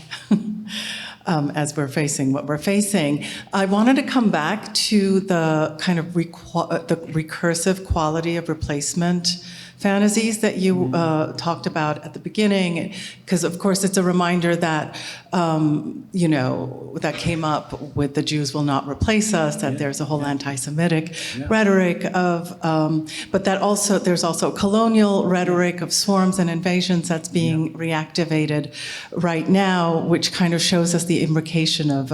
as we're facing what we're facing. I wanted to come back to the kind of the recursive quality of replacement fantasies that you talked about at the beginning, because of course it's a reminder that, that came up with the Jews will not replace us, that there's a whole anti-Semitic rhetoric of, but that also, there's also colonial rhetoric of swarms and invasions that's being reactivated right now, which kind of shows us the imbrication of,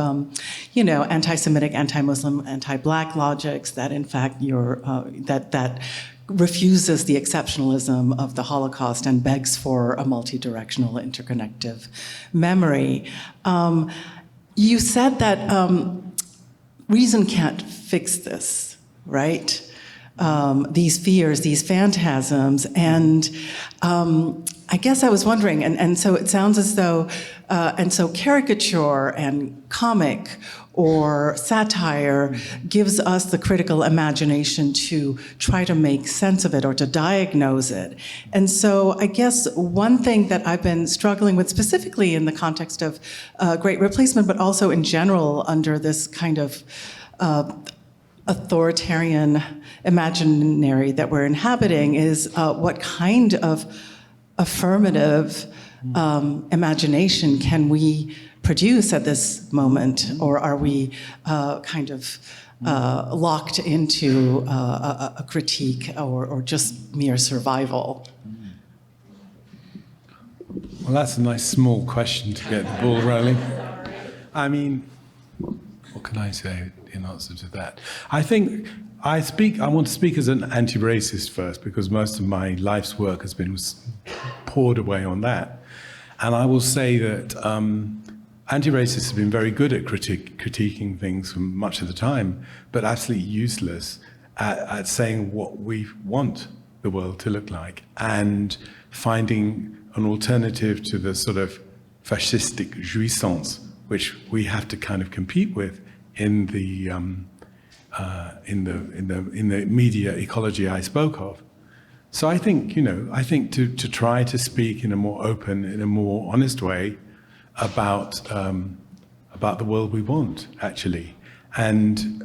anti-Semitic, anti-Muslim, anti-Black logics that in fact that refuses the exceptionalism of the Holocaust and begs for a multi-directional interconnective memory. You said that reason can't fix this, right? These fears, these phantasms, and I guess I was wondering, and so it sounds as though, and so caricature and comic or satire gives us the critical imagination to try to make sense of it or to diagnose it. And so I guess one thing that I've been struggling with, specifically in the context of Great Replacement, but also in general under this kind of authoritarian imaginary that we're inhabiting, is what kind of affirmative imagination can we produce at this moment, or are we kind of locked into a critique or just mere survival? Well, that's a nice small question to get the ball rolling. I mean, what can I say in answer to that? I think I want to speak as an anti-racist first, because most of my life's work has been poured away on that. And I will say that anti-racists have been very good at critiquing things for much of the time, but absolutely useless at saying what we want the world to look like and finding an alternative to the sort of fascistic jouissance which we have to kind of compete with in the media ecology I spoke of. So I think, to try to speak in a more open, in a more honest way about the world we want, actually. And,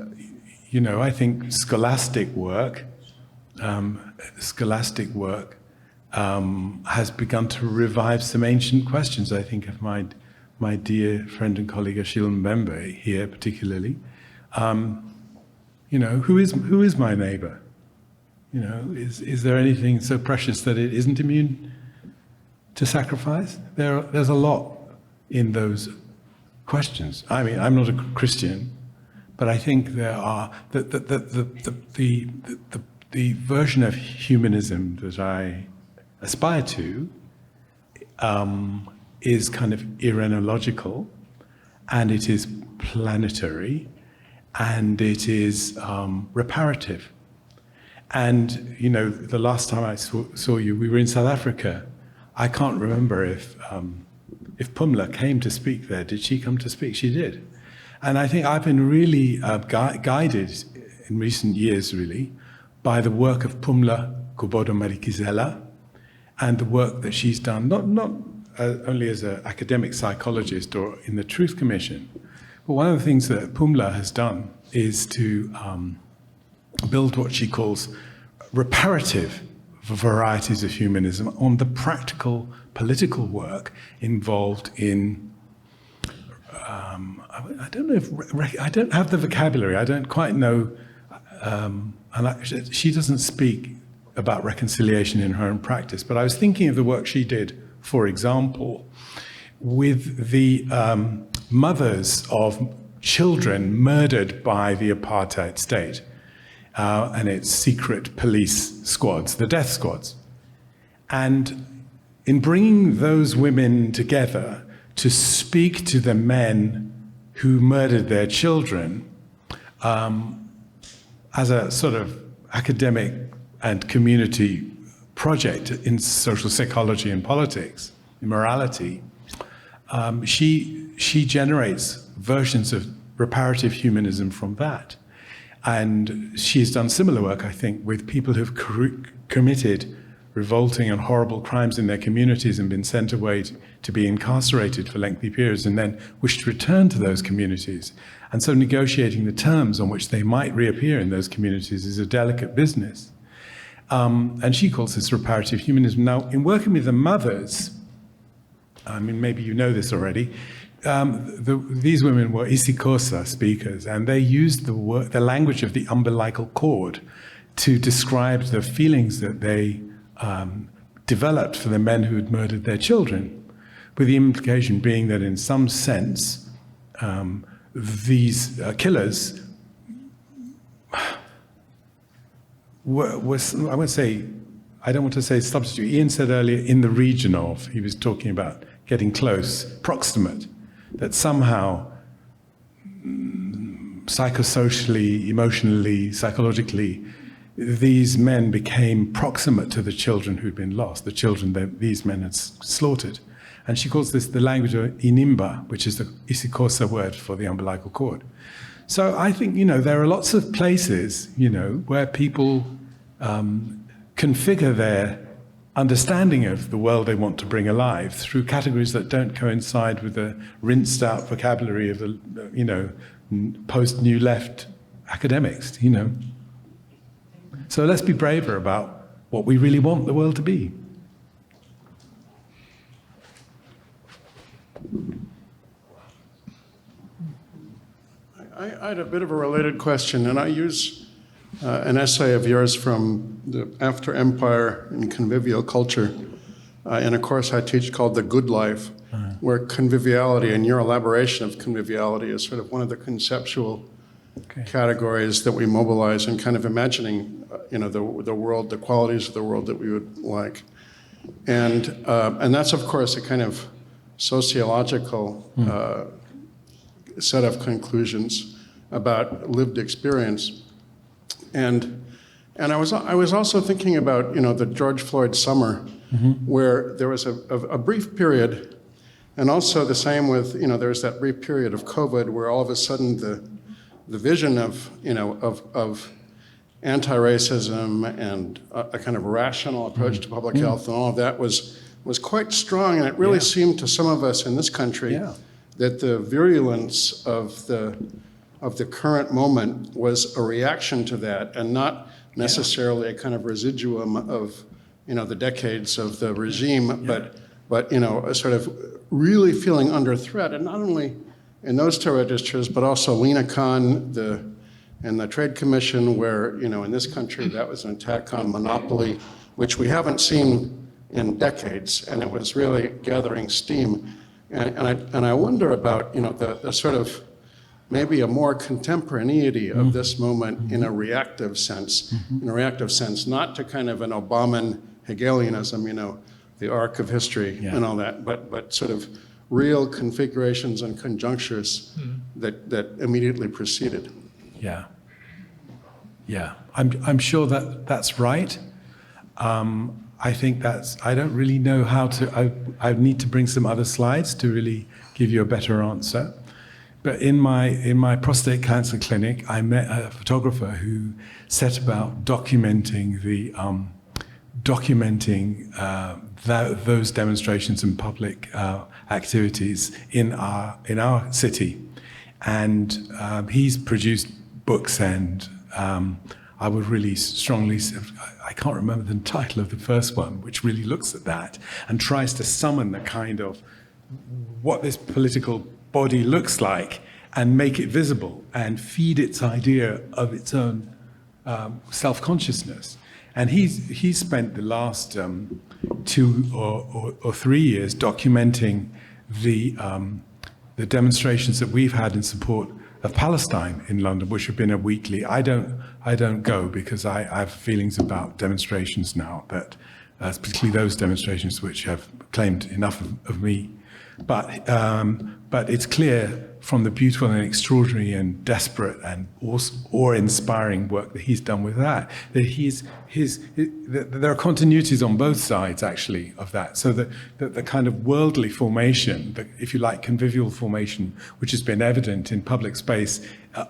I think scholastic work has begun to revive some ancient questions, I think, of my dear friend and colleague Achille Mbembe here particularly. Who is my neighbor? Is there anything so precious that it isn't immune to sacrifice? There's a lot in those questions. I mean, I'm not a Christian, but I think there are the version of humanism that I aspire to is kind of irenological, and it is planetary, and it is reparative. And, you know, the last time I saw you, we were in South Africa. I can't remember if Pumla came to speak there. Did she come to speak? She did. And I think I've been really guided in recent years, really, by the work of Pumla Gobodo-Madikizela and the work that she's done, not only as an academic psychologist or in the Truth Commission, but one of the things that Pumla has done is to build what she calls reparative varieties of humanism on the practical political work involved in, I don't know if, I don't have the vocabulary, I don't quite know, she doesn't speak about reconciliation in her own practice, but I was thinking of the work she did, for example, with the mothers of children murdered by the apartheid state and its secret police squads, the death squads. And in bringing those women together to speak to the men who murdered their children as a sort of academic and community project in social psychology and politics, in morality, she generates versions of reparative humanism from that. And she's done similar work, I think, with people who've committed revolting and horrible crimes in their communities and been sent away to be incarcerated for lengthy periods and then wish to return to those communities. And so negotiating the terms on which they might reappear in those communities is a delicate business. And she calls this reparative humanism. Now, in working with the mothers, I mean, maybe you know this already, these women were isiXhosa speakers, and they used the language of the umbilical cord to describe the feelings that they developed for the men who had murdered their children, with the implication being that in some sense, these killers was, I won't say, I don't want to say substitute. Ian said earlier, in the region of, he was talking about getting close, proximate, that somehow psychosocially, emotionally, psychologically, these men became proximate to the children who'd been lost, the children that these men had slaughtered. And she calls this the language of Inimba, which is the isiXhosa word for the umbilical cord. So I think, you know, there are lots of places, you know, where people configure their understanding of the world they want to bring alive through categories that don't coincide with the rinsed out vocabulary of the, you know, post-New Left academics, you know. So let's be braver about what we really want the world to be. I had a bit of a related question, and I use an essay of yours from the After Empire and Convivial Culture in a course I teach called The Good Life, where conviviality and your elaboration of conviviality is sort of one of the conceptual categories that we mobilize in kind of imagining, you know, the world, the qualities of the world that we would like. And that's, of course, a kind of sociological set of conclusions about lived experience. And I was also thinking about, you know, the George Floyd summer, where there was a brief period, and also the same with, you know, there's that brief period of COVID where all of a sudden the vision of, you know, of anti-racism and a kind of rational approach to public health and all of that was quite strong, and it really seemed to some of us in this country that the virulence of the current moment was a reaction to that, and not necessarily a kind of residuum of, you know, the decades of the regime, but you know, a sort of really feeling under threat, and not only in those two registers, but also Lena Khan and the Trade Commission, where, you know, in this country that was an attack on monopoly, which we haven't seen in decades, and it was really gathering steam. And I wonder about, you know, the sort of maybe a more contemporaneity of this moment in a reactive sense, not to kind of an Obaman Hegelianism, you know, the arc of history and all that, but sort of real configurations and conjunctures that immediately preceded. Yeah. Yeah, I'm sure that that's right. I think I don't really know how to, I need to bring some other slides to really give you a better answer. But in my prostate cancer clinic, I met a photographer who set about documenting those demonstrations and public activities in our city, and he's produced books, and I would really strongly, I can't remember the title of the first one, which really looks at that and tries to summon the kind of what this political body looks like and make it visible and feed its idea of its own self-consciousness. And he's spent the last 2 or 3 years documenting the demonstrations that we've had in support of Palestine in London, which have been a weekly. I don't go because I have feelings about demonstrations now, that particularly those demonstrations which have claimed enough of me. But it's clear from the beautiful and extraordinary and desperate and awe-inspiring work that he's done with that there are continuities on both sides, actually, of that. So the kind of worldly formation, if you like, convivial formation, which has been evident in public space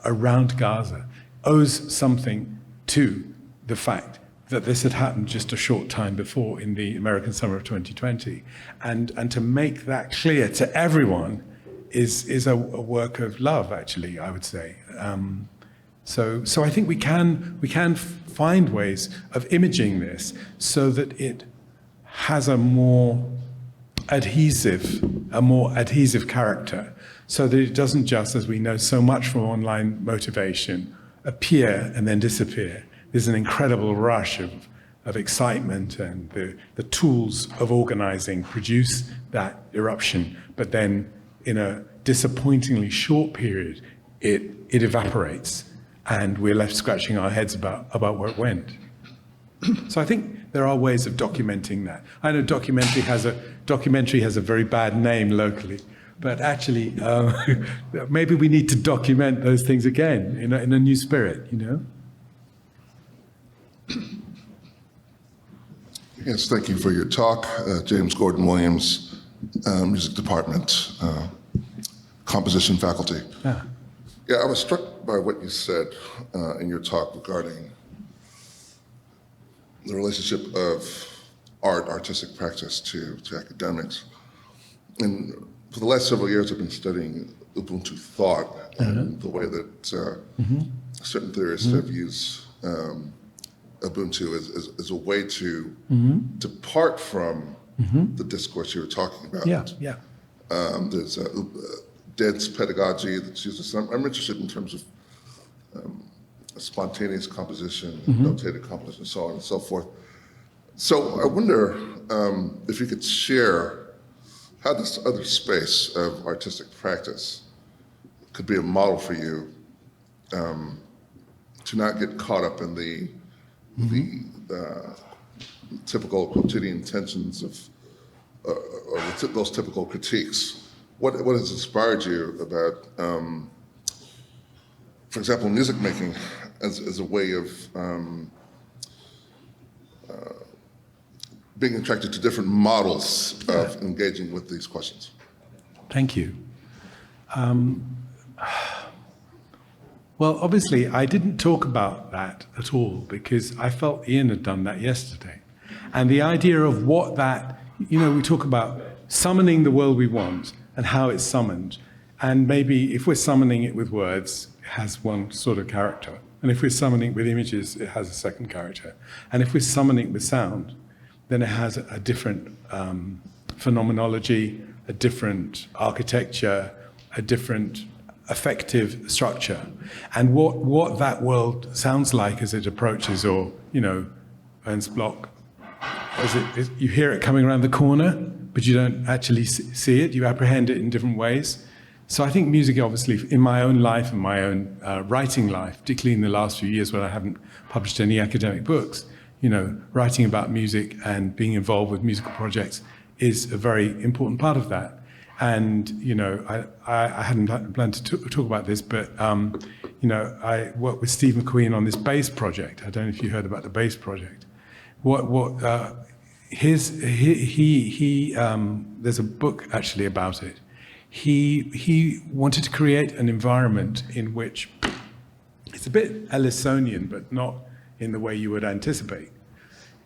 around Gaza, owes something to the fact that this had happened just a short time before in the American summer of 2020. And to make that clear to everyone is a work of love, actually, I would say. So I think we can find ways of imaging this so that it has a more adhesive character, so that it doesn't just, as we know so much from online motivation, appear and then disappear. There's an incredible rush of excitement, and the tools of organizing produce that eruption, but then in a disappointingly short period, it evaporates, and we're left scratching our heads about where it went. So I think there are ways of documenting that. I know documentary has a very bad name locally, but actually maybe we need to document those things again in a new spirit, you know? Yes, thank you for your talk. James Gordon Williams, Music Department, Composition Faculty. Yeah, I was struck by what you said in your talk regarding the relationship of artistic practice to academics. And for the last several years, I've been studying Ubuntu thought and the way that certain theorists have used Ubuntu as a way to depart from the discourse you were talking about. Yeah. There's dense pedagogy that's used. I'm interested in terms of spontaneous composition, notated composition, and so on and so forth. So I wonder if you could share how this other space of artistic practice could be a model for you to not get caught up in the typical quotidian tensions of those typical critiques. What has inspired you about, for example, music making as a way of being attracted to different models of engaging with these questions? Thank you. Well, obviously, I didn't talk about that at all because I felt Ian had done that yesterday. And the idea of what that, we talk about summoning the world we want and how it's summoned. And maybe if we're summoning it with words, it has one sort of character. And if we're summoning it with images, it has a second character. And if we're summoning it with sound, then it has a different phenomenology, a different architecture, a different affective structure. And what that world sounds like as it approaches, or, Ernst Bloch, you hear it coming around the corner, but you don't actually see it. You apprehend it in different ways. So I think music, obviously, in my own life and my own writing life, particularly in the last few years when I haven't published any academic books, writing about music and being involved with musical projects is a very important part of that. And, I hadn't planned to talk about this, but, I worked with Steve McQueen on this bass project. I don't know if you heard about the bass project. There's a book actually about it. He wanted to create an environment in which it's a bit Ellisonian, but not in the way you would anticipate.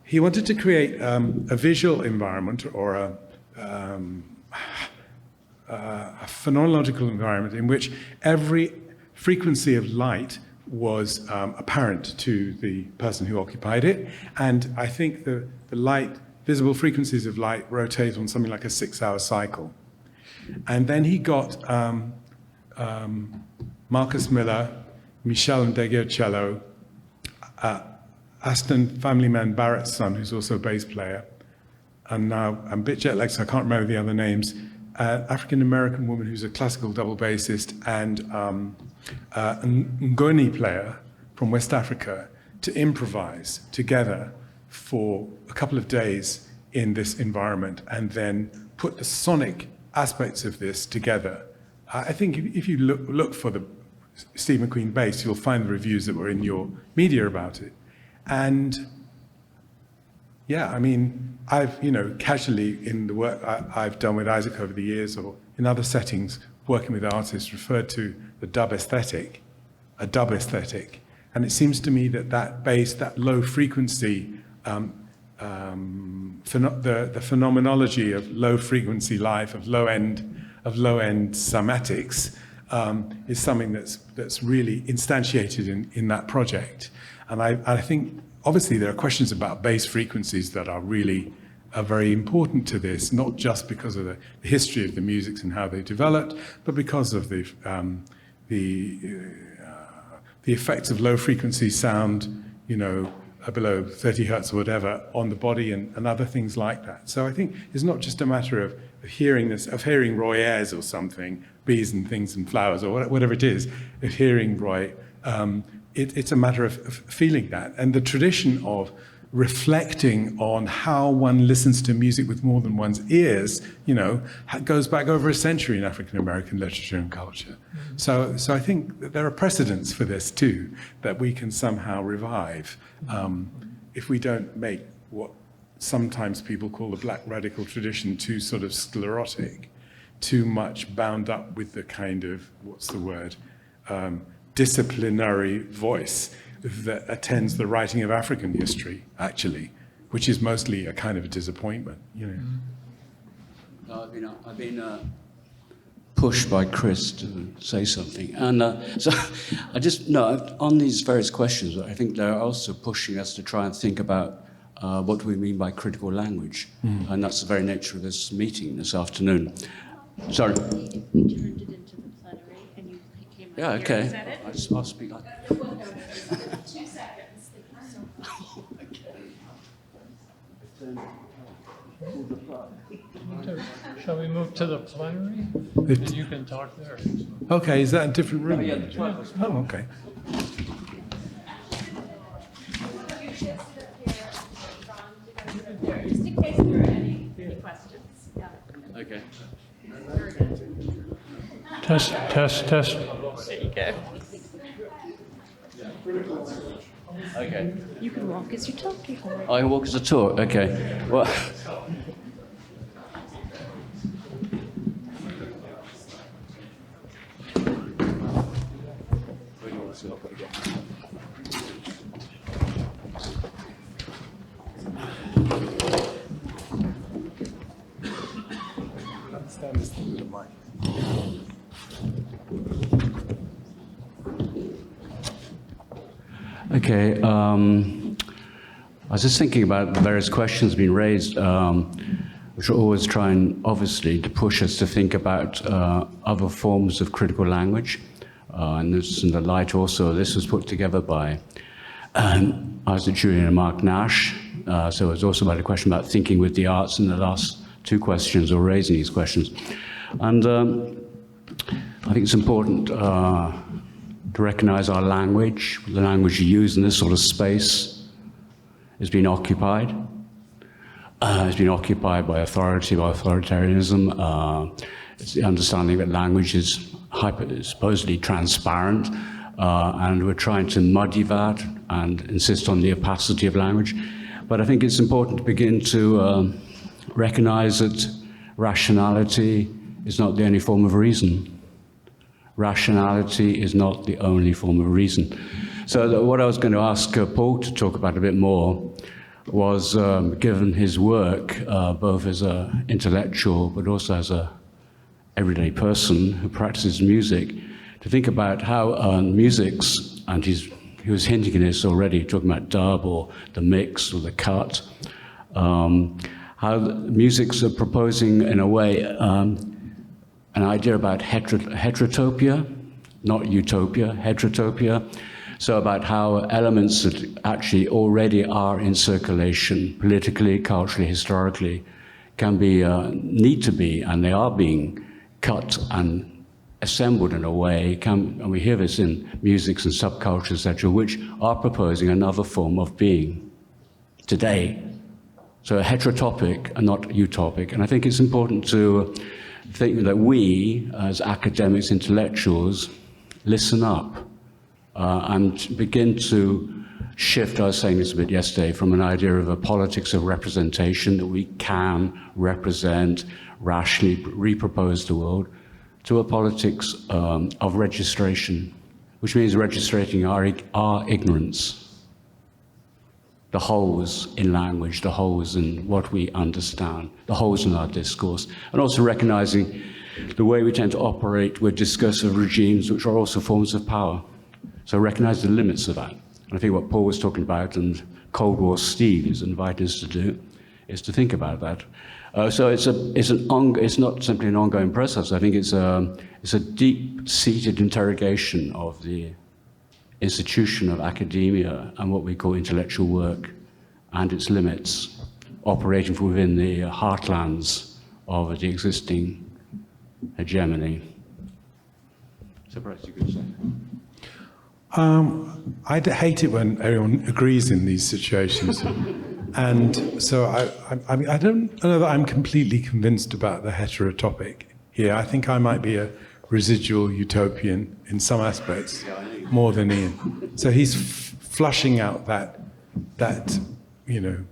He wanted to create a visual environment or a phenomenological environment in which every frequency of light was apparent to the person who occupied it. And I think the visible frequencies of light rotate on something like a 6-hour cycle. And then he got Marcus Miller, Michel Ndegeocello, Aston family man Barrett's son, who's also a bass player, and now I'm a bit jet lagged, so I can't remember the other names, African-American woman who's a classical double bassist, and a Ngoni player from West Africa to improvise together for a couple of days in this environment and then put the sonic aspects of this together. I think if you look for the Steve McQueen bass, you'll find the reviews that were in your media about it. And yeah, I mean, I've, casually in the work I've done with Isaac over the years or in other settings, working with artists, referred to the dub aesthetic, a dub aesthetic. And it seems to me that bass, that low frequency, the phenomenology of low frequency life, of low end cymatics, is something that's really instantiated in that project. And I think obviously there are questions about bass frequencies that are very important to this, not just because of the history of the musics and how they developed, but because of the effects of low frequency sound, below 30 hertz or whatever on the body and other things like that. So I think it's not just a matter of hearing Roy Ayers or something, bees and things and flowers or whatever it is, of hearing Roy. It's a matter of feeling that. And the tradition of reflecting on how one listens to music with more than one's ears, goes back over a century in African American literature and culture. So I think that there are precedents for this too, that we can somehow revive if we don't make what sometimes people call the black radical tradition too sort of sclerotic, too much bound up with the kind of, disciplinary voice that attends the writing of African history, actually, which is mostly a kind of a disappointment, I've been pushed by Chris to say something, and so on these various questions, I think they're also pushing us to try and think about what we mean by critical language, and that's the very nature of this meeting this afternoon. Sorry. You turned it into the plenary and you came up Yeah, here. okay. Is that it? I'll speak. 2 seconds. Shall we move to the plenary? You can talk there. Okay, is that a different room? Oh, okay. Just in case there are any questions. Yeah. Okay. Test. There you go. Okay. You can walk as you talk. I walk as a talk. Okay. Well. Okay, I was just thinking about the various questions being raised, which are always trying, obviously, to push us to think about other forms of critical language. And this in the light also, this was put together by Isaac Julian and Mark Nash. So it was also about a question about thinking with the arts in the last two questions, or raising these questions. And I think it's important to recognize our language. The language you use in this sort of space has been occupied. It's been occupied by authority, by authoritarianism. It's the understanding that language is supposedly transparent, and we're trying to muddy that and insist on the opacity of language. But I think it's important to begin to recognize that rationality is not the only form of reason. Rationality is not the only form of reason. So what I was going to ask Paul to talk about a bit more was, given his work, both as an intellectual but also as an everyday person who practices music, to think about how musics, and he was hinting at this already, talking about dub or the mix or the cut, how musics are proposing, in a way, an idea about heterotopia, not utopia, heterotopia. So about how elements that actually already are in circulation, politically, culturally, historically, can be, need to be, and they are being cut and assembled in a way, and we hear this in musics and subcultures, etc., which are proposing another form of being today. So heterotopic and not utopic. And I think it's important to think that we, as academics, intellectuals, listen up and begin to shift, I was saying this a bit yesterday, from an idea of a politics of representation, that we can represent, rationally repropose the world, to a politics of registration, which means registrating our ignorance, the holes in language, the holes in what we understand, the holes in our discourse, and also recognizing the way we tend to operate with discursive regimes, which are also forms of power. So recognize the limits of that. And I think what Paul was talking about, and Cold War Steve is inviting us to do, is to think about that. So it's not simply an ongoing process. I think it's a deep-seated interrogation of the institution of academia and what we call intellectual work and its limits, operating from within the heartlands of the existing hegemony. So perhaps you could say. I hate it when everyone agrees in these situations. And so I mean, I don't know that I'm completely convinced about the heterotopic here. I think I might be a residual utopian in some aspects, more than Ian. So he's flushing out that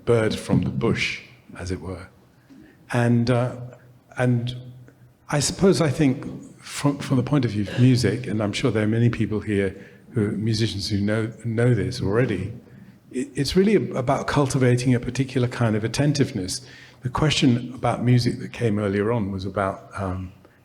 bird from the bush, as it were. And I suppose I think from the point of view of music, and I'm sure there are many people here musicians who know this already, it's really about cultivating a particular kind of attentiveness. The question about music that came earlier on was about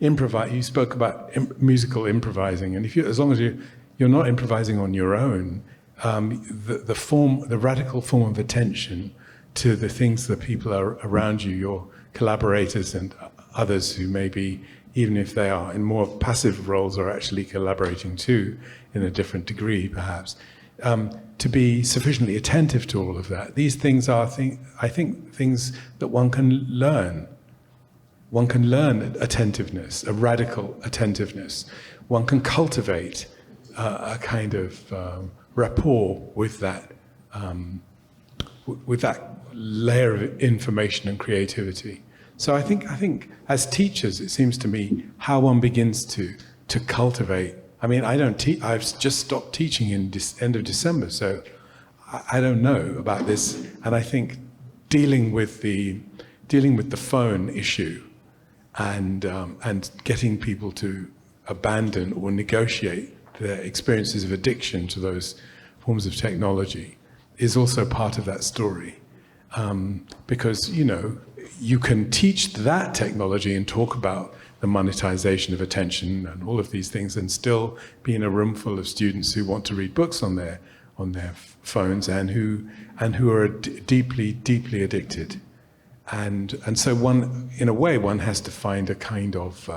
improvise. You spoke about musical improvising, and as long as you're not improvising on your own, the radical form of attention to the things that people are around you, your collaborators and others who may be, even if they are in more passive roles, are actually collaborating too, in a different degree perhaps, to be sufficiently attentive to all of that. These things are, I think, things that one can learn. One can learn attentiveness, a radical attentiveness. One can cultivate a kind of rapport with that layer of information and creativity. So I think as teachers, it seems to me how one begins to cultivate. I mean, I don't teach. I've just stopped teaching in end of December, so I don't know about this. And I think dealing with the phone issue and getting people to abandon or negotiate their experiences of addiction to those forms of technology is also part of that story, because you can teach that technology and talk about the monetization of attention and all of these things, and still be in a room full of students who want to read books on their phones and who are deeply addicted, and so one, in a way, one has to find a kind of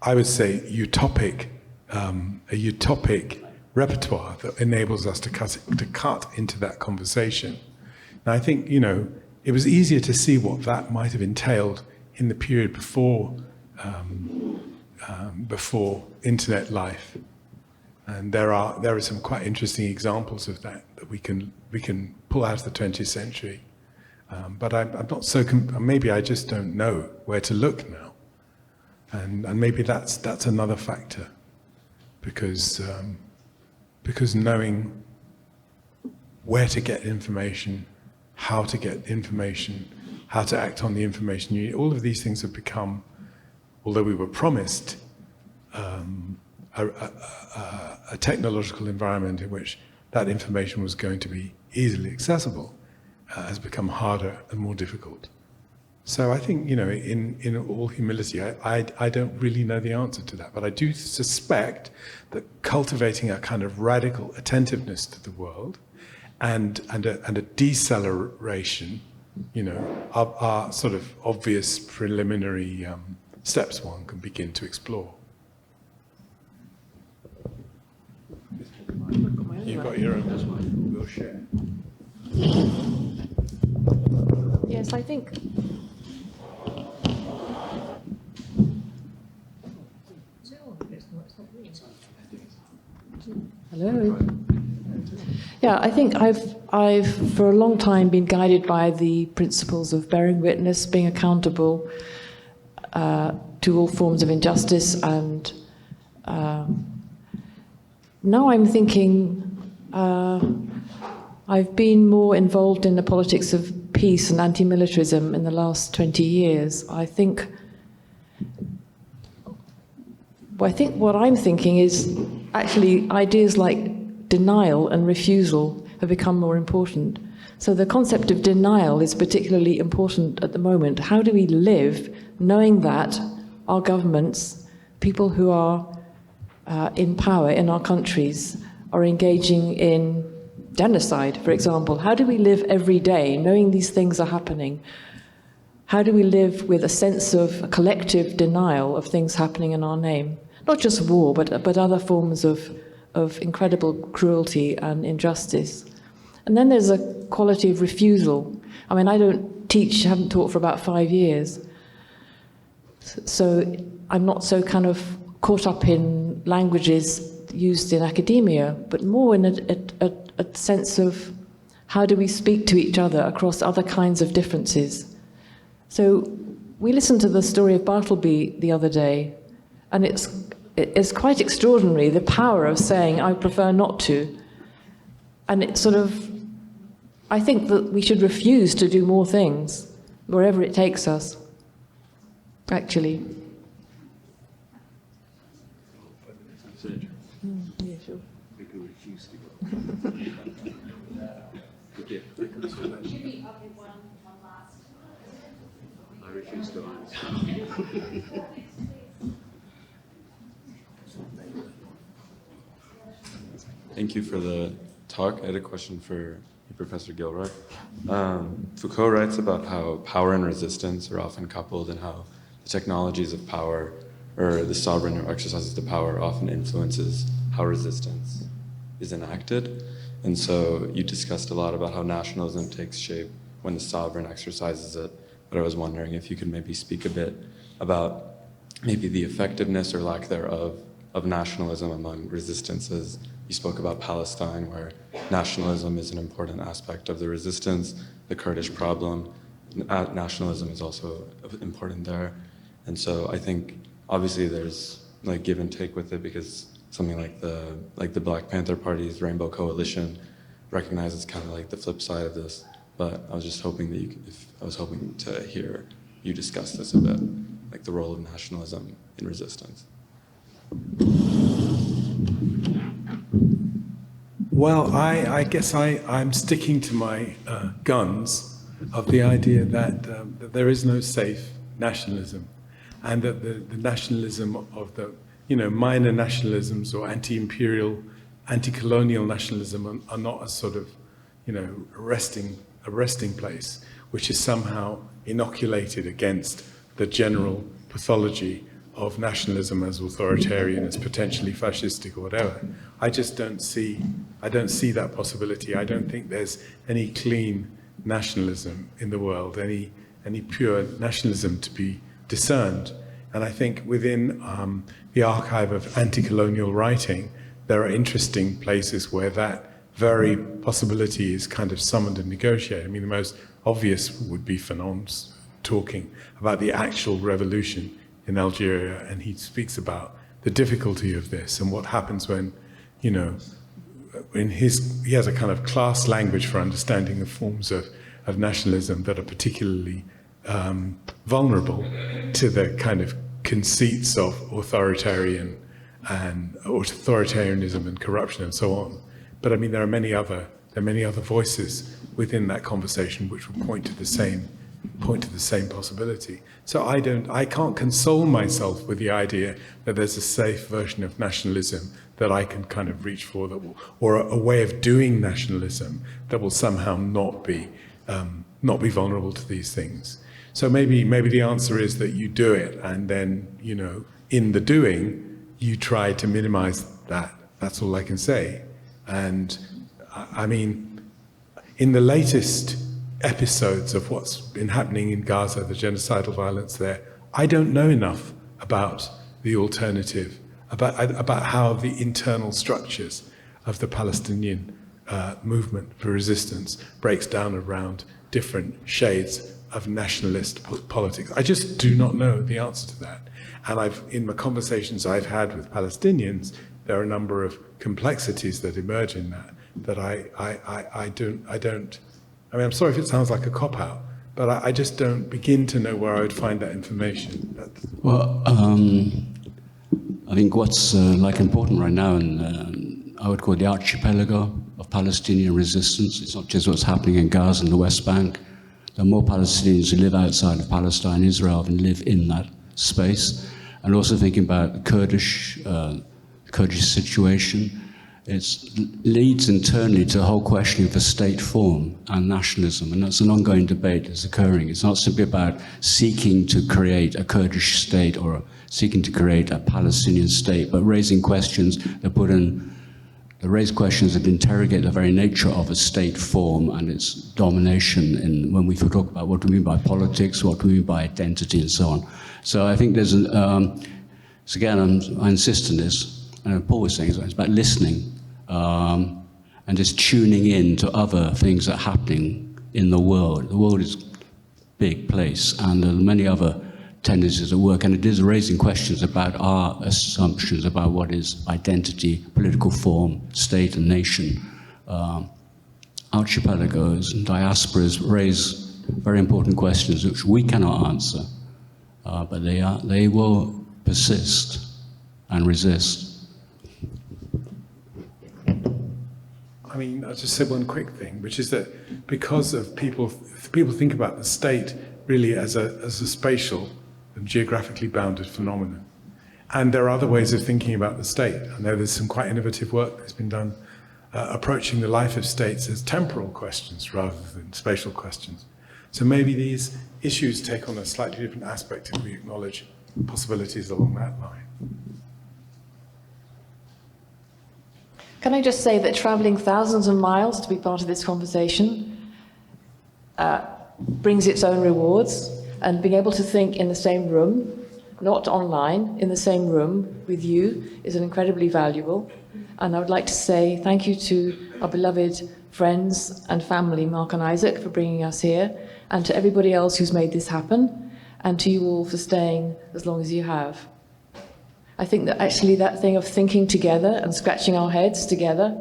I would say utopic repertoire that enables us to cut into that conversation. And I think it was easier to see what that might have entailed in the period before before internet life. And there are some quite interesting examples of that we can pull out of the 20th century. But I'm not so, maybe I just don't know where to look now. And maybe that's another factor, because knowing where to get information, how to get information, how to act on the information you need, all of these things have become, although we were promised a technological environment in which that information was going to be easily accessible, has become harder and more difficult. So I think, in all humility, I don't really know the answer to that, but I do suspect that cultivating a kind of radical attentiveness to the world and a deceleration, are sort of obvious preliminary steps one can begin to explore. You've got your own as well. We'll share. Yes, I think. Hello. Yeah, I think I've for a long time been guided by the principles of bearing witness, being accountable to all forms of injustice, and now I'm thinking I've been more involved in the politics of peace and anti-militarism in the last 20 years. I think what I'm thinking is actually ideas like denial and refusal have become more important. So the concept of denial is particularly important at the moment. How do we live knowing that our governments, people who are in power in our countries, are engaging in genocide, for example? How do we live every day knowing these things are happening? How do we live with a sense of a collective denial of things happening in our name? Not just war, but other forms of incredible cruelty and injustice. And then there's a quality of refusal. I mean, I haven't taught for about 5 years. So I'm not so kind of caught up in languages used in academia, but more in a sense of how do we speak to each other across other kinds of differences. So we listened to the story of Bartleby the other day, and it's quite extraordinary, the power of saying, I prefer not to. And it's sort of, I think that we should refuse to do more things, wherever it takes us, actually. Yeah, sure. We can refuse to go. I refuse to answer. Thank you for the talk. I had a question for Professor Gilroy. Foucault writes about how power and resistance are often coupled, and how the technologies of power, or the sovereign who exercises the power, often influences how resistance is enacted. And so you discussed a lot about how nationalism takes shape when the sovereign exercises it. But I was wondering if you could maybe speak a bit about maybe the effectiveness or lack thereof of nationalism among resistances. You spoke about Palestine, where nationalism is an important aspect of the resistance, the Kurdish problem. Nationalism is also important there. And so I think obviously there's like give and take with it, because something like the Black Panther Party's Rainbow Coalition recognizes kind of like the flip side of this. But I was just hoping that I was hoping to hear you discuss this a bit, like the role of nationalism in resistance. Well, I guess I'm sticking to my guns of the idea that there is no safe nationalism, and that the nationalism of the minor nationalisms or anti-imperial, anti-colonial nationalism are not a sort of a resting place, which is somehow inoculated against the general pathology of nationalism as authoritarian, as potentially fascistic or whatever. I just don't see that possibility. I don't think there's any clean nationalism in the world, any pure nationalism to be discerned. And I think within the archive of anti-colonial writing, there are interesting places where that very possibility is kind of summoned and negotiated. I mean, the most obvious would be Fanon's talking about the actual revolution in Algeria, and he speaks about the difficulty of this and what happens when, you know, he has a kind of class language for understanding the forms of nationalism that are particularly vulnerable to the kind of conceits of authoritarianism and corruption and so on. But I mean, there are many other voices within that conversation which will point to the same possibility. So I can't console myself with the idea that there's a safe version of nationalism that I can kind of reach for, that will, or a way of doing nationalism that will somehow not be vulnerable to these things. So maybe the answer is that you do it, and then, you know, in the doing, you try to minimize that. That's all I can say. And I mean, in the latest episodes of what's been happening in Gaza, the genocidal violence there, I don't know enough about the alternative, about how the internal structures of the Palestinian movement for resistance breaks down around different shades of nationalist politics. I just do not know the answer to that. And in the conversations I've had with Palestinians, there are a number of complexities that emerge in that I don't. I mean, I'm sorry if it sounds like a cop-out, but I just don't begin to know where I would find that information. Well, I think what's important right now, and I would call the archipelago of Palestinian resistance, it's not just what's happening in Gaza and the West Bank. There are more Palestinians who live outside of Palestine, Israel, than live in that space. And also thinking about the Kurdish situation, it leads internally to the whole question of the state form and nationalism, and that's an ongoing debate that's occurring. It's not simply about seeking to create a Kurdish state or seeking to create a Palestinian state, but raising questions that raise questions that interrogate the very nature of a state form and its domination in when we talk about what do we mean by politics, what do we mean by identity, and so on. So I think there's so again, I insist on this, and Paul was saying it's about listening and just tuning in to other things that are happening in the world. The world is a big place, and there are many other tendencies at work, and it is raising questions about our assumptions about what is identity, political form, state and nation. Archipelagos and diasporas raise very important questions which we cannot answer, but they will persist and resist. I mean, I'll just say one quick thing, which is that because of people think about the state really as a spatial and geographically bounded phenomenon. And there are other ways of thinking about the state. I know there's some quite innovative work that's been done approaching the life of states as temporal questions rather than spatial questions. So maybe these issues take on a slightly different aspect if we acknowledge possibilities along that line. Can I just say that travelling thousands of miles to be part of this conversation brings its own rewards, and being able to think in the same room, not online, in the same room with you is incredibly valuable. And I would like to say thank you to our beloved friends and family, Mark and Isaac, for bringing us here, and to everybody else who's made this happen, and to you all for staying as long as you have. I think that actually that thing of thinking together and scratching our heads together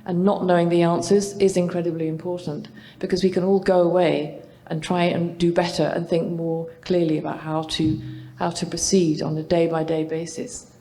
and not knowing the answers is incredibly important, because we can all go away and try and do better and think more clearly about how to proceed on a day-by-day basis.